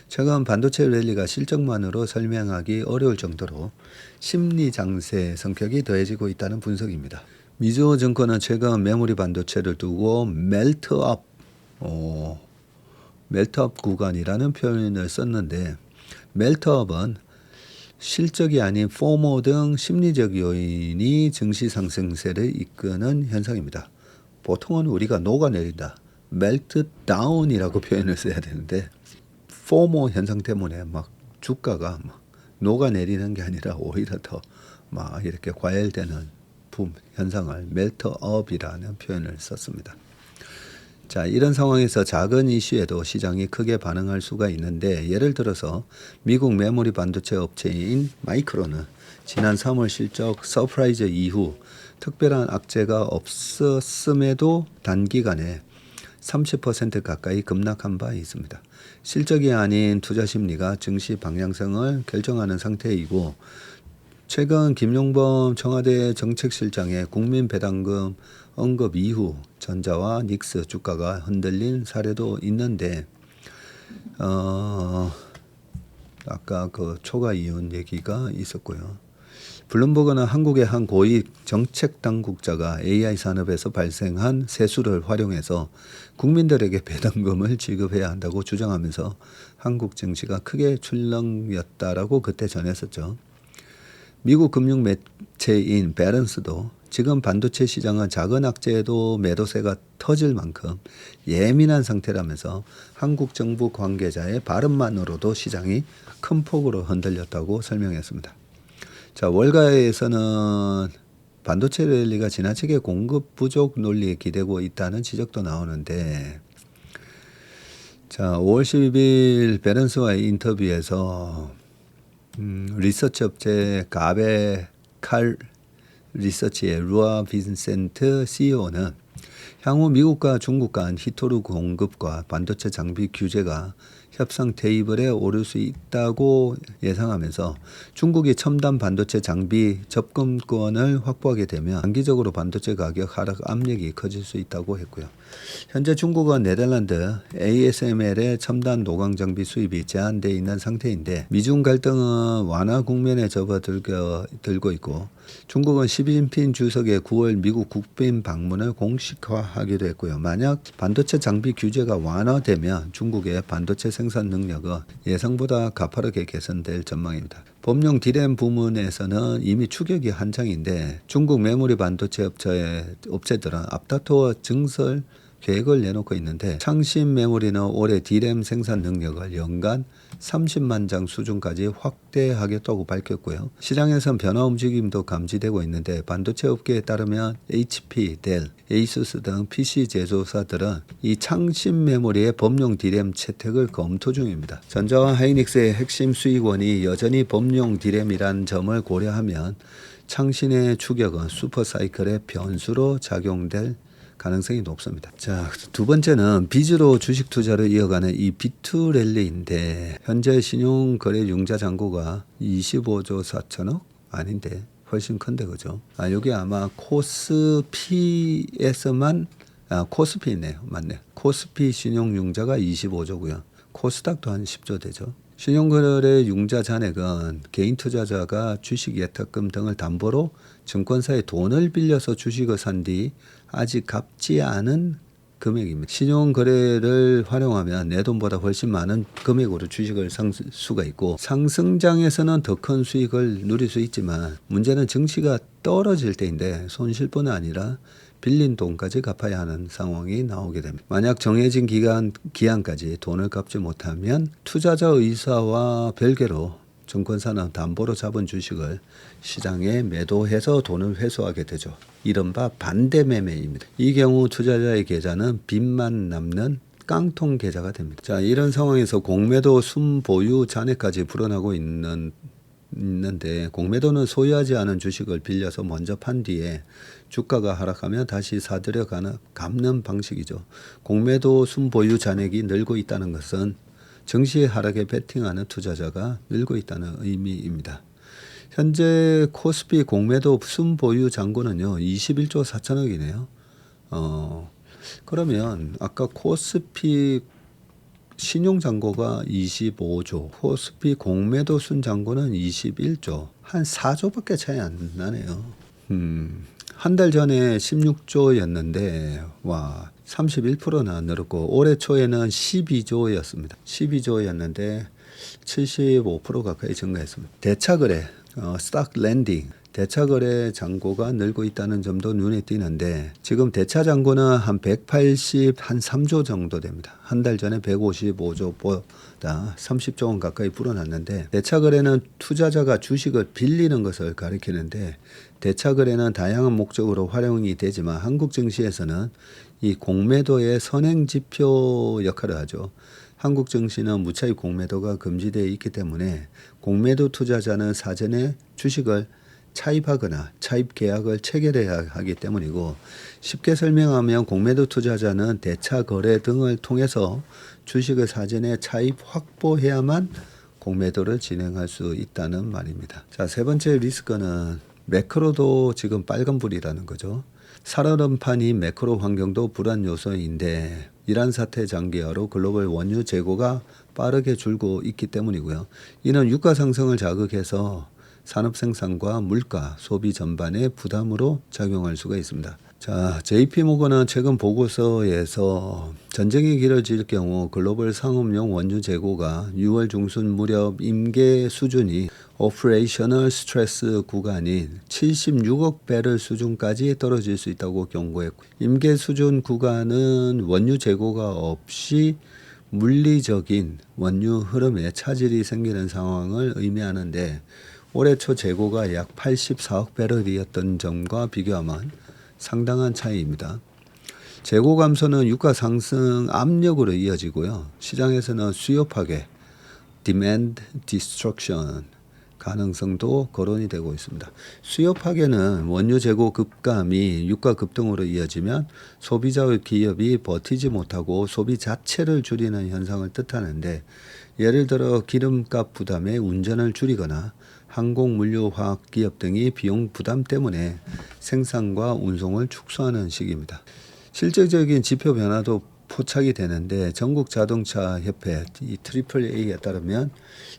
최근 반도체 랠리가 실적만으로 설명하기 어려울 정도로 심리 장세 성격이 더해지고 있다는 분석입니다. 미주증권은 최근 메모리 반도체를 두고 멜트업 구간이라는 표현을 썼는데 멜트업은 실적이 아닌 포모 등 심리적 요인이 증시 상승세를 이끄는 현상입니다. 보통은 우리가 녹아내린다. 멜트 다운이라고 표현을 써야 되는데 포모 현상 때문에 막 주가가 막 녹아내리는 게 아니라 오히려 더 막 이렇게 과열되는 현상을 멜트업이라는 표현을 썼습니다. 자, 이런 상황에서 작은 이슈에도 시장이 크게 반응할 수가 있는데 예를 들어서 미국 메모리 반도체 업체인 마이크론은 지난 3월 실적 서프라이즈 이후 특별한 악재가 없었음에도 단기간에 30% 가까이 급락한 바 있습니다. 실적이 아닌 투자 심리가 증시 방향성을 결정하는 상태이고 최근 김용범 청와대 정책실장의 국민 배당금 언급 이후 전자와 닉스 주가가 흔들린 사례도 있는데 아까 그 초과 이윤 얘기가 있었고요. 블룸버그는 한국의 한 고위 정책 당국자가 AI 산업에서 발생한 세수를 활용해서 국민들에게 배당금을 지급해야 한다고 주장하면서 한국 증시가 크게 출렁였다라고 그때 전했었죠. 미국 금융 매체인 배런스도 지금 반도체 시장은 작은 악재에도 매도세가 터질 만큼 예민한 상태라면서 한국 정부 관계자의 발언만으로도 시장이 큰 폭으로 흔들렸다고 설명했습니다. 자, 월가에서는 반도체 랠리가 지나치게 공급 부족 논리에 기대고 있다는 지적도 나오는데 자, 5월 10일 베런스와의 인터뷰에서 리서치 업체 가베 칼 리서치의 루아 빈센트 CEO는 향후 미국과 중국 간 히토르 공급과 반도체 장비 규제가 협상 테이블에 오를 수 있다고 예상하면서 중국이 첨단 반도체 장비 접근권을 확보하게 되면 단기적으로 반도체 가격 하락 압력이 커질 수 있다고 했고요. 현재 중국은 네덜란드 ASML의 첨단 노광 장비 수입이 제한되어 있는 상태인데 미중 갈등은 완화 국면에 접어들고 있고 중국은 시진핑 주석의 9월 미국 국빈 방문을 공식화하기도 했고요. 만약 반도체 장비 규제가 완화되면 중국의 반도체 생산 능력은 예상보다 가파르게 개선될 전망입니다. 범용 디램 부문에서는 이미 추격이 한창인데 중국 메모리 반도체 업체들은 앞다투어 증설 계획을 내놓고 있는데 창신 메모리는 올해 디램 생산 능력을 연간 30만 장 수준까지 확대하겠다고 밝혔고요. 시장에선 변화 움직임도 감지되고 있는데 반도체 업계에 따르면 HP, 델, 에이수스 등 PC 제조사들은 이 창신 메모리의 범용 디램 채택을 검토 중입니다. 전자와 하이닉스의 핵심 수익원이 여전히 범용 디램이라는 점을 고려하면 창신의 추격은 슈퍼사이클의 변수로 작용될 가능성이 높습니다. 자, 두 번째는 빚으로 주식 투자를 이어가는 이 비투랠리인데 현재 신용거래 융자 잔고가 25조 4천억 아닌데 훨씬 큰데 그죠? 여기 아마 코스피에서만 코스피네요. 맞네. 코스피 신용융자가 25조고요. 코스닥도 한 10조 되죠. 신용거래 융자 잔액은 개인 투자자가 주식 예탁금 등을 담보로 증권사에 돈을 빌려서 주식을 산 뒤 아직 갚지 않은 금액입니다. 신용거래를 활용하면 내 돈보다 훨씬 많은 금액으로 주식을 살 수가 있고 상승장에서는 더 큰 수익을 누릴 수 있지만 문제는 증시가 떨어질 때인데 손실뿐 아니라 빌린 돈까지 갚아야 하는 상황이 나오게 됩니다. 만약 정해진 기한까지 돈을 갚지 못하면 투자자 의사와 별개로 증권사는 담보로 잡은 주식을 시장에 매도해서 돈을 회수하게 되죠. 이른바 반대 매매입니다. 이 경우 투자자의 계좌는 빚만 남는 깡통 계좌가 됩니다. 자, 이런 상황에서 공매도 순보유 잔액까지 불어나고 있는데 공매도는 소유하지 않은 주식을 빌려서 먼저 판 뒤에 주가가 하락하면 다시 사들여 갚는 방식이죠. 공매도 순보유 잔액이 늘고 있다는 것은 증시 하락에 베팅하는 투자자가 늘고 있다는 의미입니다. 현재 코스피 공매도 순보유 잔고는요 21조 4천억이네요. 그러면 아까 코스피 신용잔고가 25조, 코스피 공매도 순잔고는 21조, 한 4조밖에 차이 안 나네요. 한 달 전에 16조였는데 와 31%나 늘었고 올해 초에는 12조였습니다. 12조였는데 75% 가까이 증가했습니다. 대차거래, 스탁 랜딩, 대차거래 잔고가 늘고 있다는 점도 눈에 띄는데 지금 대차 잔고는 한 3조 정도 됩니다. 한 달 전에 155조보다 30조 원 가까이 불어났는데 대차거래는 투자자가 주식을 빌리는 것을 가리키는데 대차거래는 다양한 목적으로 활용이 되지만 한국 증시에서는 이 공매도의 선행지표 역할을 하죠. 한국 증시는 무차익 공매도가 금지되어 있기 때문에 공매도 투자자는 사전에 주식을 차입하거나 차입 계약을 체결해야 하기 때문이고 쉽게 설명하면 공매도 투자자는 대차 거래 등을 통해서 주식을 사전에 차입 확보해야만 공매도를 진행할 수 있다는 말입니다. 자, 세 번째 리스크는 매크로도 지금 빨간불이라는 거죠. 살얼음판이 매크로 환경도 불안 요소인데 이란 사태 장기화로 글로벌 원유 재고가 빠르게 줄고 있기 때문이고요. 이는 유가 상승을 자극해서 산업 생산과 물가, 소비 전반에 부담으로 작용할 수가 있습니다. 자, JP모건은 최근 보고서에서 전쟁이 길어질 경우 글로벌 상업용 원유 재고가 6월 중순 무렵 임계 수준이 오퍼레이셔널 스트레스 구간인 76억 배럴 수준까지 떨어질 수 있다고 경고했고 임계 수준 구간은 원유 재고가 없이 물리적인 원유 흐름에 차질이 생기는 상황을 의미하는데 올해 초 재고가 약 84억 배럴이었던 점과 비교하면 상당한 차이입니다. 재고 감소는 유가 상승 압력으로 이어지고요. 시장에서는 수요 파괴, demand destruction 가능성도 거론이 되고 있습니다. 수요 파괴는 원유 재고 급감이 유가 급등으로 이어지면 소비자의 기업이 버티지 못하고 소비 자체를 줄이는 현상을 뜻하는데 예를 들어 기름값 부담에 운전을 줄이거나 항공, 물류, 화학 기업 등이 비용 부담 때문에 생산과 운송을 축소하는 시기입니다. 실질적인 지표 변화도 포착이 되는데 전국 자동차 협회 이 AAA에 따르면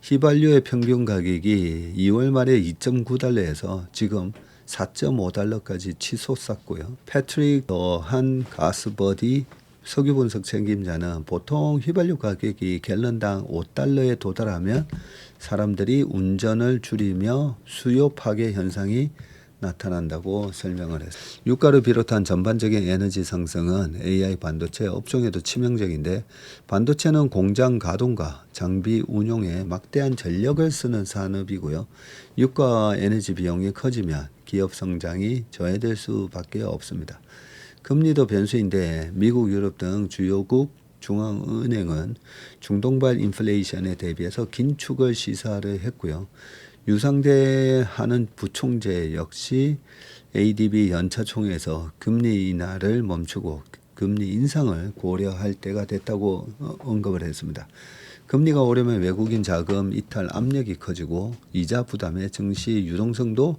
휘발유의 평균 가격이 2월 말에 2.9달러에서 지금 4.5달러까지 치솟았고요. 패트릭 더한 가스버디 석유 분석 책임자는 보통 휘발유 가격이 갤런당 5달러에 도달하면 사람들이 운전을 줄이며 수요 파괴 현상이 나타난다고 설명을 했습니다. 유가를 비롯한 전반적인 에너지 상승은 AI 반도체 업종에도 치명적인데 반도체는 공장 가동과 장비 운용에 막대한 전력을 쓰는 산업이고요. 유가와 에너지 비용이 커지면 기업 성장이 저해될 수밖에 없습니다. 금리도 변수인데 미국, 유럽 등 주요국 중앙은행은 중동발 인플레이션에 대비해서 긴축을 시사를 했고요. 유상대하는 부총재 역시 ADB 연차총회에서 금리 인하를 멈추고 금리 인상을 고려할 때가 됐다고 언급을 했습니다. 금리가 오르면 외국인 자금 이탈 압력이 커지고 이자 부담에 증시 유동성도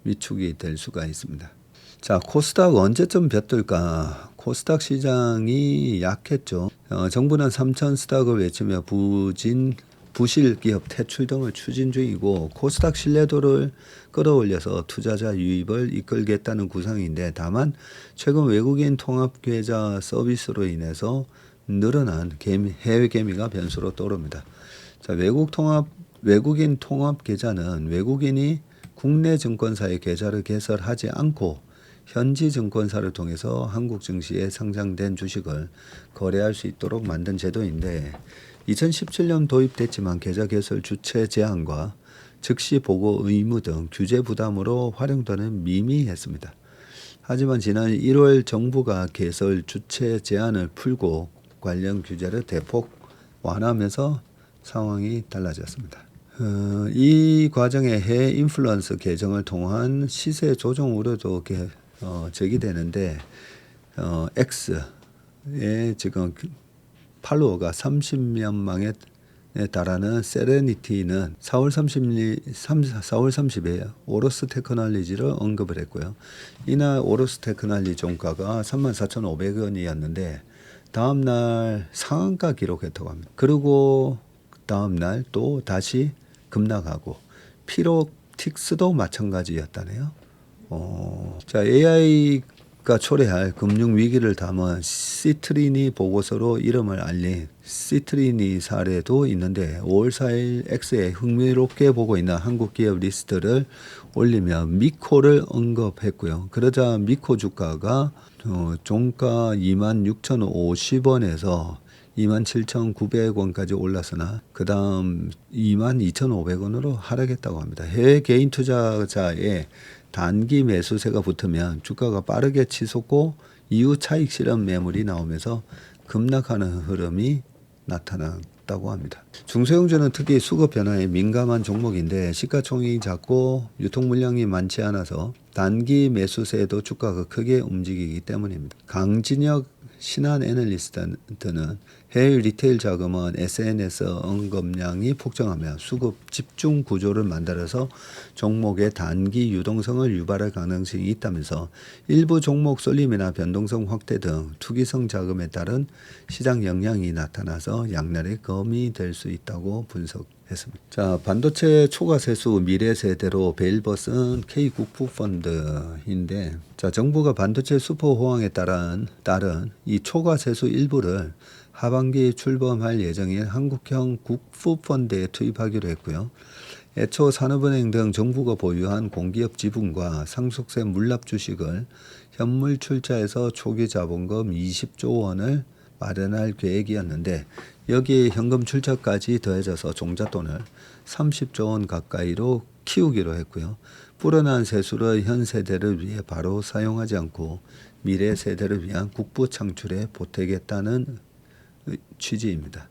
위축이 될 수가 있습니다. 자, 코스닥 언제쯤 벼뜰까? 코스닥 시장이 약했죠. 정부는 3천 스닥을 외치며 부실 기업 퇴출 등을 추진 중이고 코스닥 신뢰도를 끌어올려서 투자자 유입을 이끌겠다는 구상인데 다만 최근 외국인 통합 계좌 서비스로 인해서 늘어난 해외 개미가 변수로 떠오릅니다. 자, 외국인 통합 계좌는 외국인이 국내 증권사의 계좌를 개설하지 않고 현지 증권사를 통해서 한국 증시에 상장된 주식을 거래할 수 있도록 만든 제도인데 2017년 도입됐지만 계좌 개설 주체 제한과 즉시 보고 의무 등 규제 부담으로 활용도는 미미했습니다. 하지만 지난 1월 정부가 개설 주체 제한을 풀고 관련 규제를 대폭 완화하면서 상황이 달라졌습니다. 이 과정에 해외 인플루언서 계정을 통한 시세 조정 우려도 제기되는데 X에 지금 팔로워가 30만 명에 달하는 세레니티는 4월 30일 오로스 테크놀로지를 언급을 했고요. 이날 오로스 테크놀로지 종가가 34,500원이었는데 다음날 상한가 기록했다고 합니다. 그리고 다음날 또 다시 급락하고 피로틱스도 마찬가지였다네요. 자, AI가 초래할 금융 위기를 담은 시트리니 보고서로 이름을 알린 시트리니 사례도 있는데 5월 4일 X에 흥미롭게 보고 있는 한국 기업 리스트를 올리며 미코를 언급했고요. 그러자 미코 주가가 종가 26,050원에서 27,900원까지 올랐으나 그 다음 22,500원으로 하락했다고 합니다. 해외 개인 투자자의 단기 매수세가 붙으면 주가가 빠르게 치솟고 이후 차익 실현 매물이 나오면서 급락하는 흐름이 나타났다고 합니다. 중소형주는 특히 수급 변화에 민감한 종목인데 시가총액이 작고 유통 물량이 많지 않아서 단기 매수세에도 주가가 크게 움직이기 때문입니다. 강진혁 신한 애널리스트는 해외 리테일 자금은 SNS 언급량이 폭증하며 수급 집중 구조를 만들어서 종목의 단기 유동성을 유발할 가능성이 있다면서 일부 종목 쏠림이나 변동성 확대 등 투기성 자금에 따른 시장 영향이 나타나서 양날의 검이 될 수 있다고 분석했습니다. 자, 반도체 초과 세수 미래 세대로 베일벗은 K국부펀드인데 자, 정부가 반도체 수포 호황에 따른 이 초과 세수 일부를 하반기에 출범할 예정인 한국형 국부펀드에 투입하기로 했고요. 애초 산업은행 등 정부가 보유한 공기업 지분과 상속세 물납 주식을 현물 출자해서 초기 자본금 20조 원을 마련할 계획이었는데 여기에 현금 출자까지 더해져서 종잣돈을 30조 원 가까이로 키우기로 했고요. 불어난 세수를 현 세대를 위해 바로 사용하지 않고 미래 세대를 위한 국부 창출에 보태겠다는 취지입니다.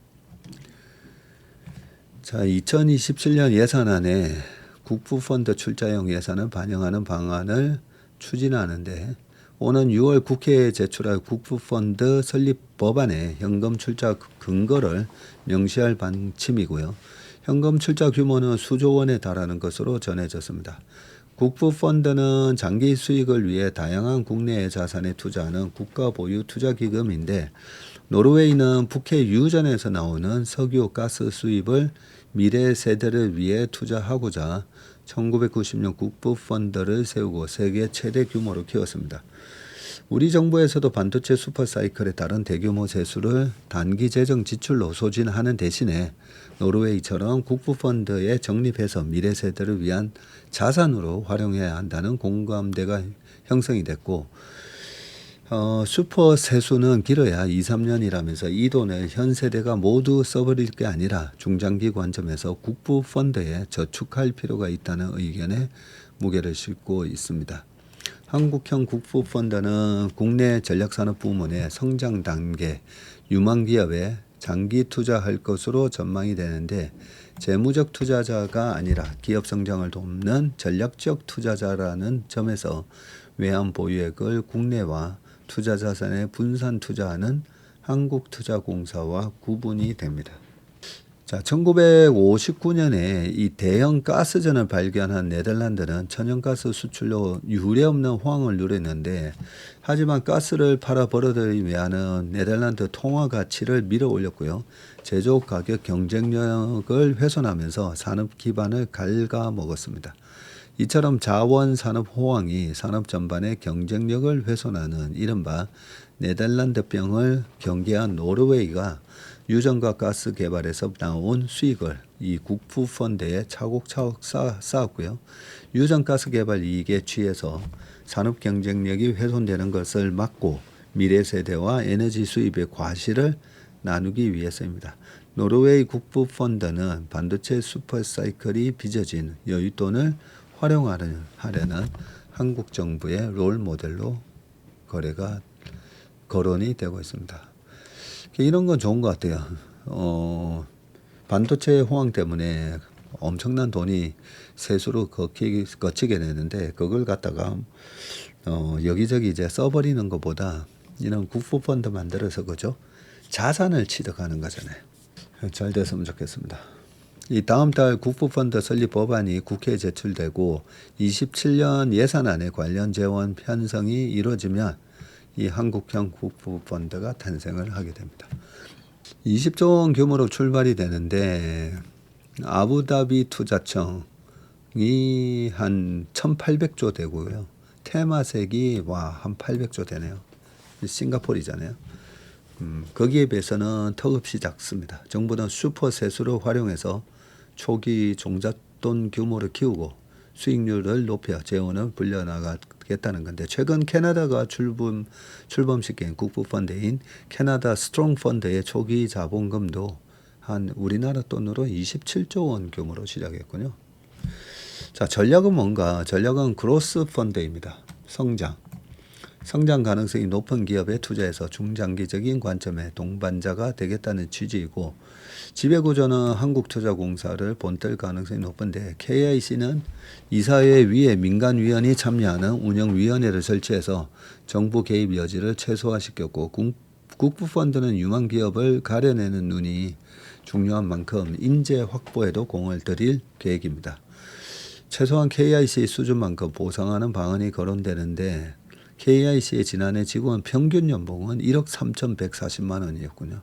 자, 2027년 예산안에 국부펀드 출자용 예산을 반영하는 방안을 추진하는데 오는 6월 국회에 제출할 국부펀드 설립 법안에 현금 출자 근거를 명시할 방침이고요. 현금 출자 규모는 수조 원에 달하는 것으로 전해졌습니다. 국부펀드는 장기 수익을 위해 다양한 국내 자산에 투자하는 국가 보유 투자기금인데 노르웨이는 북해 유전에서 나오는 석유, 가스 수입을 미래 세대를 위해 투자하고자 1990년 국부펀드를 세우고 세계 최대 규모로 키웠습니다. 우리 정부에서도 반도체 슈퍼사이클에 따른 대규모 세수를 단기 재정 지출로 소진하는 대신에 노르웨이처럼 국부펀드에 적립해서 미래 세대를 위한 자산으로 활용해야 한다는 공감대가 형성이 됐고 슈퍼 세수는 길어야 2, 3년이라면서 이 돈을 현 세대가 모두 써버릴 게 아니라 중장기 관점에서 국부펀드에 저축할 필요가 있다는 의견에 무게를 싣고 있습니다. 한국형 국부펀드는 국내 전략산업 부문의 성장 단계, 유망 기업에 장기 투자할 것으로 전망이 되는데 재무적 투자자가 아니라 기업 성장을 돕는 전략적 투자자라는 점에서 외환 보유액을 국내와 투자자산에 분산 투자하는 한국투자공사와 구분이 됩니다. 자, 1959년에 이 대형 가스전을 발견한 네덜란드는 천연가스 수출로 유례없는 호황을 누렸는데, 하지만 가스를 팔아 벌어들이기 위하는 네덜란드 통화 가치를 밀어 올렸고요. 제조업 가격 경쟁력을 훼손하면서 산업 기반을 갉아먹었습니다. 이처럼 자원 산업 호황이 산업 전반의 경쟁력을 훼손하는 이른바 네덜란드병을 경계한 노르웨이가 유전과 가스 개발에서 나온 수익을 이 국부 펀드에 차곡차곡 쌓았고요. 유전 가스 개발 이익에 취해서 산업 경쟁력이 훼손되는 것을 막고 미래 세대와 에너지 수입의 과실을 나누기 위해서입니다. 노르웨이 국부 펀드는 반도체 슈퍼사이클이 빚어진 여윳돈을 활용하려는 한국 정부의 롤 모델로 거론이 되고 있습니다. 이런 건 좋은 것 같아요. 반도체 호황 때문에 엄청난 돈이 세수로 거치게 되는데, 그걸 갖다가 여기저기 이제 써버리는 것보다 이런 국부 펀드 만들어서 그죠? 자산을 취득하는 거잖아요. 잘 됐으면 좋겠습니다. 이 다음 달 국부펀드 설립 법안이 국회에 제출되고 27년 예산안에 관련 재원 편성이 이루어지면 이 한국형 국부펀드가 탄생을 하게 됩니다. 20조 원 규모로 출발이 되는데, 아부다비 투자청이 한 1,800조 되고요. 테마색이 한 800조 되네요. 싱가포르잖아요. 거기에 비해서는 턱없이 작습니다. 정부는 슈퍼 세수를 활용해서 초기 종잣돈 규모를 키우고 수익률을 높여 재원을 불려나가겠다는 건데, 최근 캐나다가 출범시킨 국부펀드인 캐나다 스트롱 펀드의 초기 자본금도 한 우리나라 돈으로 27조 원 규모로 시작했군요. 자, 전략은 뭔가? 전략은 그로스 펀드입니다. 성장 가능성이 높은 기업에 투자해서 중장기적인 관점의 동반자가 되겠다는 취지이고, 지배구조는 한국투자공사를 본뜰 가능성이 높은데, KIC는 이사회 위에 민간위원이 참여하는 운영위원회를 설치해서 정부 개입 여지를 최소화시켰고, 국부펀드는 유망 기업을 가려내는 눈이 중요한 만큼 인재 확보에도 공을 들일 계획입니다. 최소한 KIC 수준만큼 보상하는 방안이 거론되는데, KIC의 지난해 직원 평균 연봉은 1억 3,140만 원이었군요.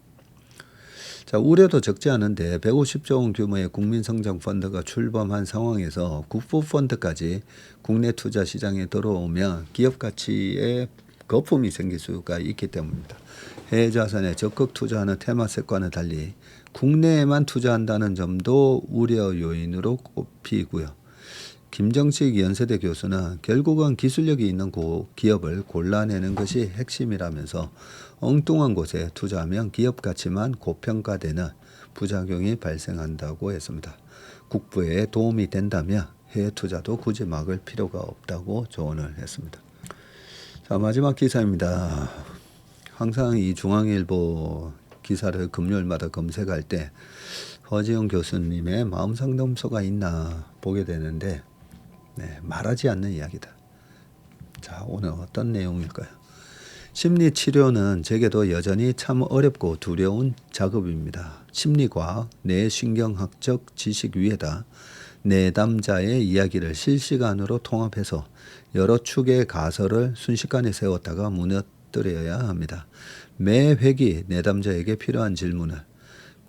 자, 우려도 적지 않은데 150조 원 규모의 국민성장펀드가 출범한 상황에서 국부펀드까지 국내 투자 시장에 들어오면 기업 가치에 거품이 생길 수가 있기 때문입니다. 해외 자산에 적극 투자하는 테마색과는 달리 국내에만 투자한다는 점도 우려 요인으로 꼽히고요. 김정식 연세대 교수는 결국은 기술력이 있는 기업을 골라내는 것이 핵심이라면서 엉뚱한 곳에 투자하면 기업 가치만 고평가되는 부작용이 발생한다고 했습니다. 국부에 도움이 된다면 해외 투자도 굳이 막을 필요가 없다고 조언을 했습니다. 자, 마지막 기사입니다. 항상 이 중앙일보 기사를 금요일마다 검색할 때 허지영 교수님의 마음상담소가 있나 보게 되는데, 말하지 않는 이야기다. 자, 오늘 어떤 내용일까요? 심리치료는 제게도 여전히 참 어렵고 두려운 작업입니다. 심리과학, 뇌신경학적 지식 위에다 내담자의 이야기를 실시간으로 통합해서 여러 축의 가설을 순식간에 세웠다가 무너뜨려야 합니다. 매 회기 내담자에게 필요한 질문을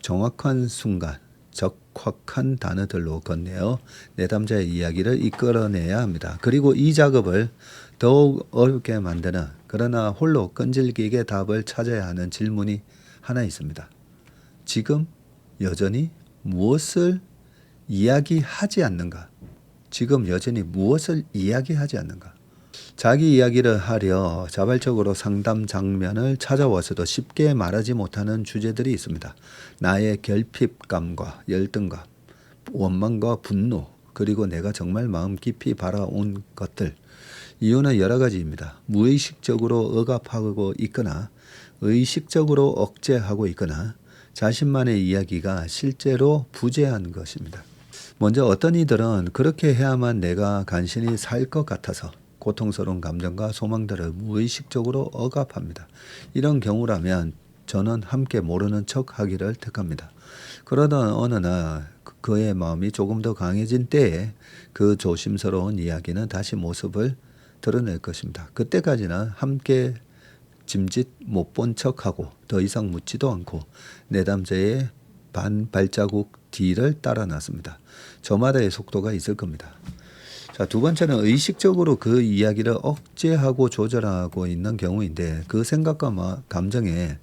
정확한 순간 적확한 단어들로 건네어 내담자의 이야기를 이끌어내야 합니다. 그리고 이 작업을 더욱 어렵게 만드는, 그러나 홀로 끈질기게 답을 찾아야 하는 질문이 하나 있습니다. 지금 여전히 무엇을 이야기하지 않는가? 지금 여전히 무엇을 이야기하지 않는가? 자기 이야기를 하려 자발적으로 상담 장면을 찾아와서도 쉽게 말하지 못하는 주제들이 있습니다. 나의 결핍감과 열등감, 원망과 분노, 그리고 내가 정말 마음 깊이 바라온 것들. 이유는 여러 가지입니다. 무의식적으로 억압하고 있거나 의식적으로 억제하고 있거나 자신만의 이야기가 실제로 부재한 것입니다. 먼저 어떤 이들은 그렇게 해야만 내가 간신히 살 것 같아서 고통스러운 감정과 소망들을 무의식적으로 억압합니다. 이런 경우라면 저는 함께 모르는 척 하기를 택합니다. 그러던 어느 날 그의 마음이 조금 더 강해진 때에 그 조심스러운 이야기는 다시 모습을 드러낼 것입니다. 그때까지는 함께 짐짓 못 본 척하고 더 이상 묻지도 않고 내담자의 반 발자국 뒤를 따라 났습니다. 저마다의 속도가 있을 겁니다. 자, 두 번째는 의식적으로 그 이야기를 억제하고 조절하고 있는 경우인데 그 생각과 감정에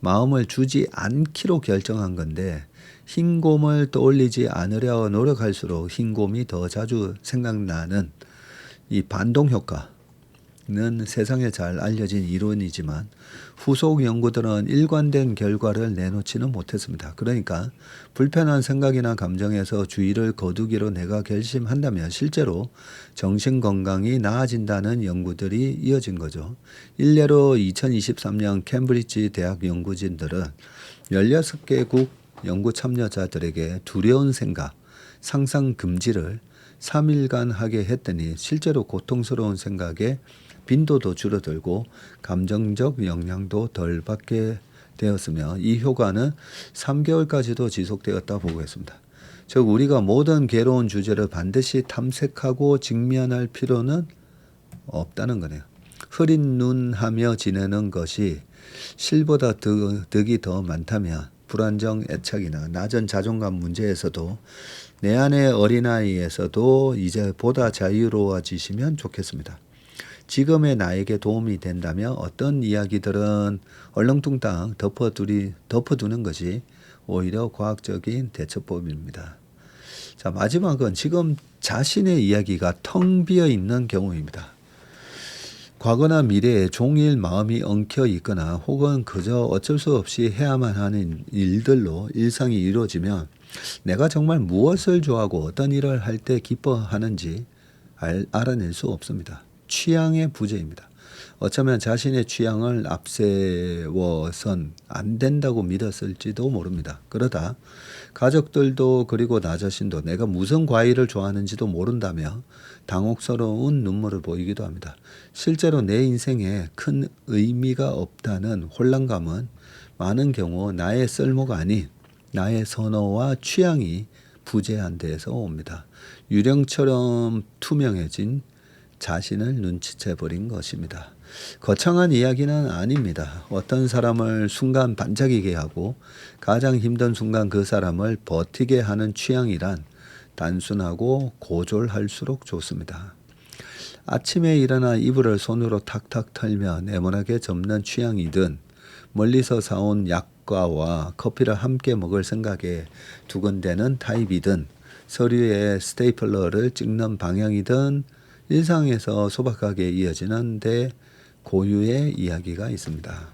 마음을 주지 않기로 결정한 건데 흰 곰을 떠올리지 않으려 노력할수록 흰 곰이 더 자주 생각나는 이 반동 효과는 세상에 잘 알려진 이론이지만 후속 연구들은 일관된 결과를 내놓지는 못했습니다. 그러니까 불편한 생각이나 감정에서 주의를 거두기로 내가 결심한다면 실제로 정신건강이 나아진다는 연구들이 이어진 거죠. 일례로 2023년 캠브리지 대학 연구진들은 16개국 연구 참여자들에게 두려운 생각, 상상 금지를 3일간 하게 했더니 실제로 고통스러운 생각에 빈도도 줄어들고 감정적 영향도 덜 받게 되었으며 이 효과는 3개월까지도 지속되었다 보고 있습니다. 즉 우리가 모든 괴로운 주제를 반드시 탐색하고 직면할 필요는 없다는 거네요. 흐린 눈 하며 지내는 것이 실보다 득이 더 많다면 불안정 애착이나 낮은 자존감 문제에서도 내 안의 어린아이에서도 이제 보다 자유로워지시면 좋겠습니다. 지금의 나에게 도움이 된다면 어떤 이야기들은 얼렁뚱땅 덮어두는 것이 오히려 과학적인 대처법입니다. 자, 마지막은 지금 자신의 이야기가 텅 비어 있는 경우입니다. 과거나 미래에 종일 마음이 엉켜 있거나 혹은 그저 어쩔 수 없이 해야만 하는 일들로 일상이 이루어지면 내가 정말 무엇을 좋아하고 어떤 일을 할 때 기뻐하는지 알아낼 수 없습니다. 취향의 부재입니다. 어쩌면 자신의 취향을 앞세워선 안 된다고 믿었을지도 모릅니다. 그러다 가족들도 그리고 나 자신도 내가 무슨 과일을 좋아하는지도 모른다며 당혹스러운 눈물을 보이기도 합니다. 실제로 내 인생에 큰 의미가 없다는 혼란감은 많은 경우 나의 쓸모가 아닌 나의 선호와 취향이 부재한 데에서 옵니다. 유령처럼 투명해진 자신을 눈치채버린 것입니다. 거창한 이야기는 아닙니다. 어떤 사람을 순간 반짝이게 하고 가장 힘든 순간 그 사람을 버티게 하는 취향이란 단순하고 고졸할수록 좋습니다. 아침에 일어나 이불을 손으로 탁탁 털며 네모나게 접는 취향이든 멀리서 사온 약과와 커피를 함께 먹을 생각에 두근대는 타입이든 서류에 스테이플러를 찍는 방향이든 일상에서 소박하게 이어지는 데 고유의 이야기가 있습니다.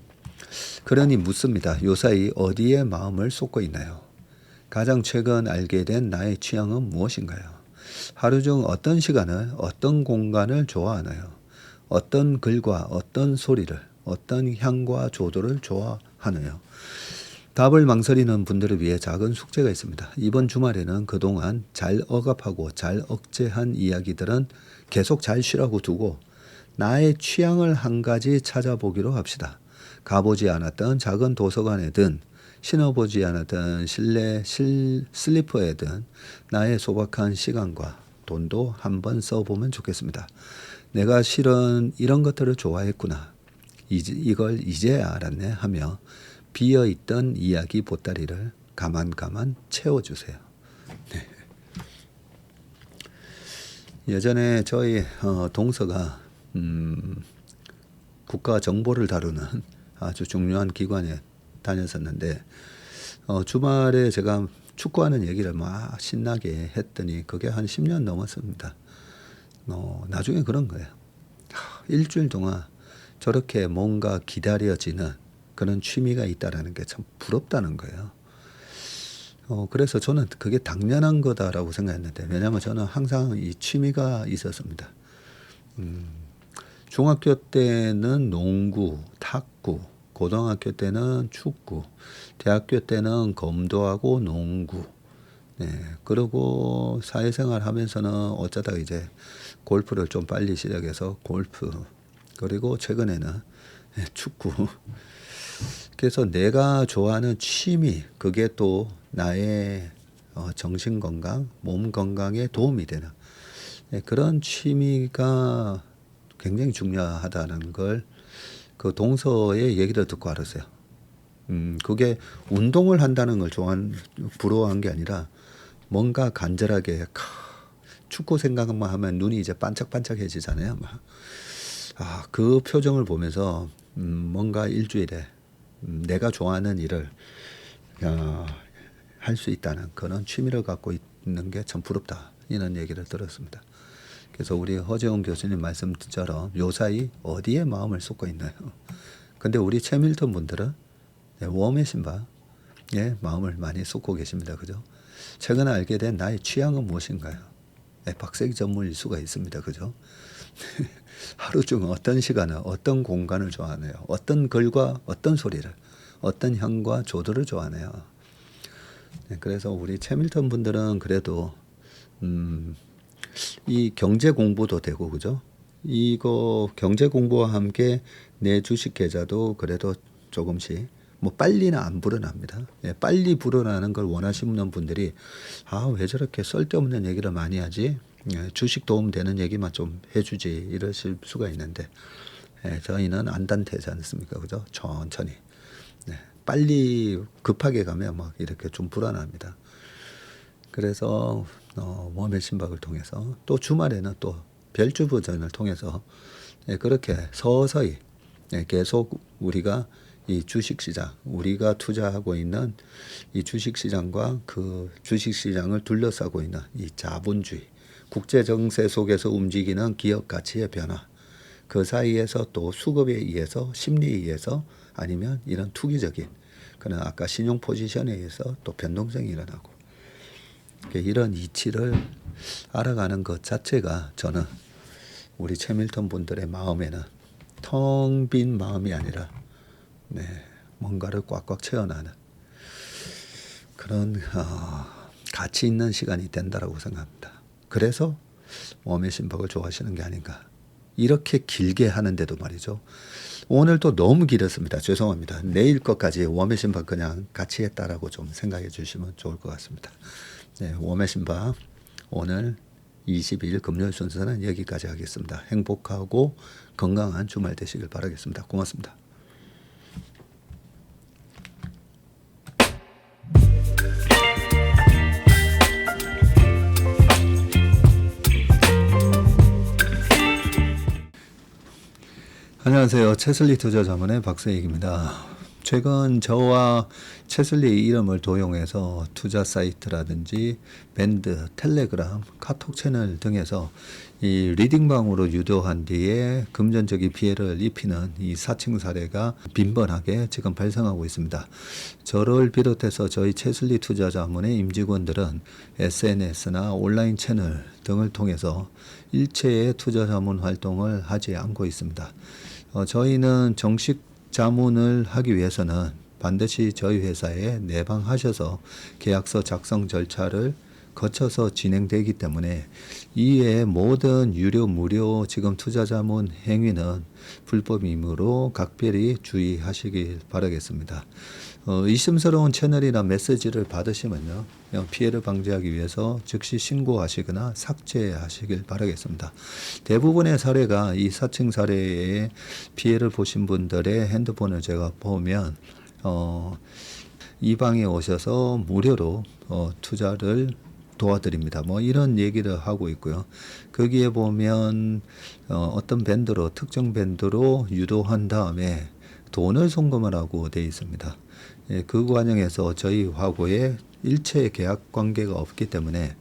그러니 묻습니다. 요사이 어디에 마음을 쏟고 있나요? 가장 최근 알게 된 나의 취향은 무엇인가요? 하루 중 어떤 시간을, 어떤 공간을 좋아하나요? 어떤 글과 어떤 소리를, 어떤 향과 조도를 좋아하나요? 답을 망설이는 분들을 위해 작은 숙제가 있습니다. 이번 주말에는 그동안 잘 억압하고 잘 억제한 이야기들은 계속 잘 쉬라고 두고 나의 취향을 한 가지 찾아보기로 합시다. 가보지 않았던 작은 도서관에든 신어보지 않았던 실내 슬리퍼에든 나의 소박한 시간과 돈도 한번 써보면 좋겠습니다. 내가 실은 이런 것들을 좋아했구나. 이걸 이제야 알았네 하며 비어있던 이야기 보따리를 가만 채워주세요. 네. 예전에 저희 동서가 국가 정보를 다루는 아주 중요한 기관에 다녔었는데 주말에 제가 축구하는 얘기를 막 신나게 했더니 그게 한 10년 넘었습니다. 나중에 그런 거예요. 일주일 동안 저렇게 뭔가 기다려지는 그런 취미가 있다라는 게 참 부럽다는 거예요. 그래서 저는 그게 당연한 거다라고 생각했는데 왜냐하면 저는 항상 이 취미가 있었습니다. 중학교 때는 농구, 탁구, 고등학교 때는 축구, 대학교 때는 검도하고 농구, 네, 그리고 사회생활 하면서는 어쩌다 이제 골프를 좀 빨리 시작해서 골프, 그리고 최근에는 축구. 그래서 내가 좋아하는 취미, 그게 또 나의 정신 건강, 몸 건강에 도움이 되는 그런 취미가 굉장히 중요하다는 걸 그 동서의 얘기를 듣고 알았어요. 그게 운동을 한다는 걸 부러워한 게 아니라 뭔가 간절하게 축구 생각만 하면 눈이 이제 반짝반짝해지잖아요. 그 표정을 보면서 뭔가 일주일에 내가 좋아하는 일을 할 수 있다는 그런 취미를 갖고 있는 게 참 부럽다. 이런 얘기를 들었습니다. 그래서 우리 허재웅 교수님 말씀처럼 요사이 어디에 마음을 쏟고 있나요? 근데 우리 최밀턴 분들은 웜의 신바에 마음을 많이 쏟고 계십니다. 그죠? 최근에 알게 된 나의 취향은 무엇인가요? 박세기 전문일 수가 있습니다. 그죠? 하루 중 어떤 시간을, 어떤 공간을 좋아하네요. 어떤 글과 어떤 소리를, 어떤 향과 조도를 좋아하네요. 그래서 우리 최밀턴 분들은 그래도 이 경제 공부도 되고, 그죠? 이거 경제 공부와 함께 내 주식 계좌도 그래도 조금씩 뭐 빨리는 안 불어납니다. 빨리 불어나는 걸 원하시는 분들이 왜 저렇게 쓸데없는 얘기를 많이 하지? 주식 도움 되는 얘기만 좀 해주지 이러실 수가 있는데 저희는 안단태지 않습니까? 그죠? 천천히. 빨리 급하게 가면 막 이렇게 좀 불안합니다. 그래서 웜의 신박을 통해서 또 주말에는 또 별주 버전을 통해서 그렇게 서서히 계속 우리가 이 주식시장, 우리가 투자하고 있는 이 주식시장과 그 주식시장을 둘러싸고 있는 이 자본주의, 국제정세 속에서 움직이는 기업 가치의 변화, 그 사이에서 또 수급에 의해서, 심리에 의해서 아니면 이런 투기적인 그런 아까 신용 포지션에 의해서 또 변동성이 일어나고 이런 이치를 알아가는 것 자체가 저는 우리 최밀턴 분들의 마음에는 텅 빈 마음이 아니라 뭔가를 꽉꽉 채워나는 그런 가치 있는 시간이 된다라고 생각합니다. 그래서 웜의 신박을 좋아하시는 게 아닌가. 이렇게 길게 하는데도 말이죠. 오늘 또 너무 길었습니다. 죄송합니다. 내일 것까지 웜의 신박 그냥 같이 했다라고 좀 생각해 주시면 좋을 것 같습니다. 웜의 신박 오늘 22일 금요일 순서는 여기까지 하겠습니다. 행복하고 건강한 주말 되시길 바라겠습니다. 고맙습니다. 안녕하세요. 채슬리 투자자문의 박세익입니다. 최근 저와 채슬리 이름을 도용해서 투자 사이트라든지 밴드, 텔레그램, 카톡 채널 등에서 이 리딩방으로 유도한 뒤에 금전적인 피해를 입히는 이 사칭 사례가 빈번하게 지금 발생하고 있습니다. 저를 비롯해서 저희 채슬리 투자자문의 임직원들은 SNS나 온라인 채널 등을 통해서 일체의 투자자문 활동을 하지 않고 있습니다. 저희는 정식 자문을 하기 위해서는 반드시 저희 회사에 내방하셔서 계약서 작성 절차를 거쳐서 진행되기 때문에 이외의 모든 유료 무료 지금 투자자문 행위는 불법이므로 각별히 주의하시길 바라겠습니다. 의심스러운 채널이나 메시지를 받으시면요, 피해를 방지하기 위해서 즉시 신고하시거나 삭제하시길 바라겠습니다. 대부분의 사례가 이 사칭 사례에 피해를 보신 분들의 핸드폰을 제가 보면 이 방에 오셔서 무료로 투자를 도와드립니다. 뭐 이런 얘기를 하고 있고요. 거기에 보면 어떤 밴드로 특정 밴드로 유도한 다음에 돈을 송금하라고 되어 있습니다. 그 과정에서 저희하고의 일체 계약 관계가 없기 때문에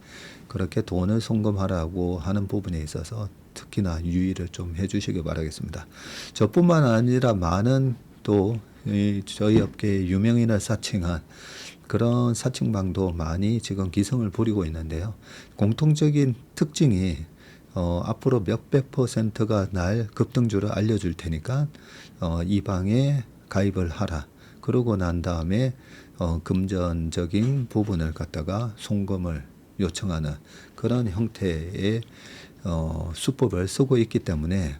그렇게 돈을 송금하라고 하는 부분에 있어서 특히나 유의를 좀 해주시기 바라겠습니다. 저뿐만 아니라 많은 또 저희 업계의 유명인을 사칭한 그런 사칭방도 많이 지금 기승을 부리고 있는데요. 공통적인 특징이 앞으로 몇백 %가 날 급등주를 알려줄 테니까 이 방에 가입을 하라. 그러고 난 다음에 금전적인 부분을 갖다가 송금을 요청하는 그런 형태의 수법을 쓰고 있기 때문에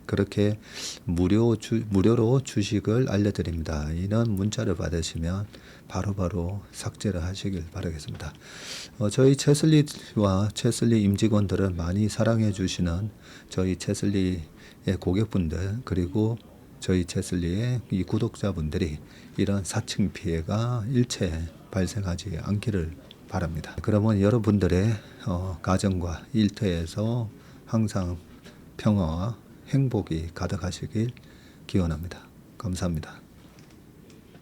그렇게 무료로 주식을 알려드립니다. 이런 문자를 받으시면 바로바로 삭제를 하시길 바라겠습니다. 저희 채슬리와 채슬리 임직원들을 많이 사랑해 주시는 저희 채슬리의 고객분들 그리고 저희 채슬리의 이 구독자분들이 이런 사칭 피해가 일체 발생하지 않기를 바랍니다. 그러면 여러분들의 가정과 일터에서 항상 평화와 행복이 가득하시길 기원합니다. 감사합니다.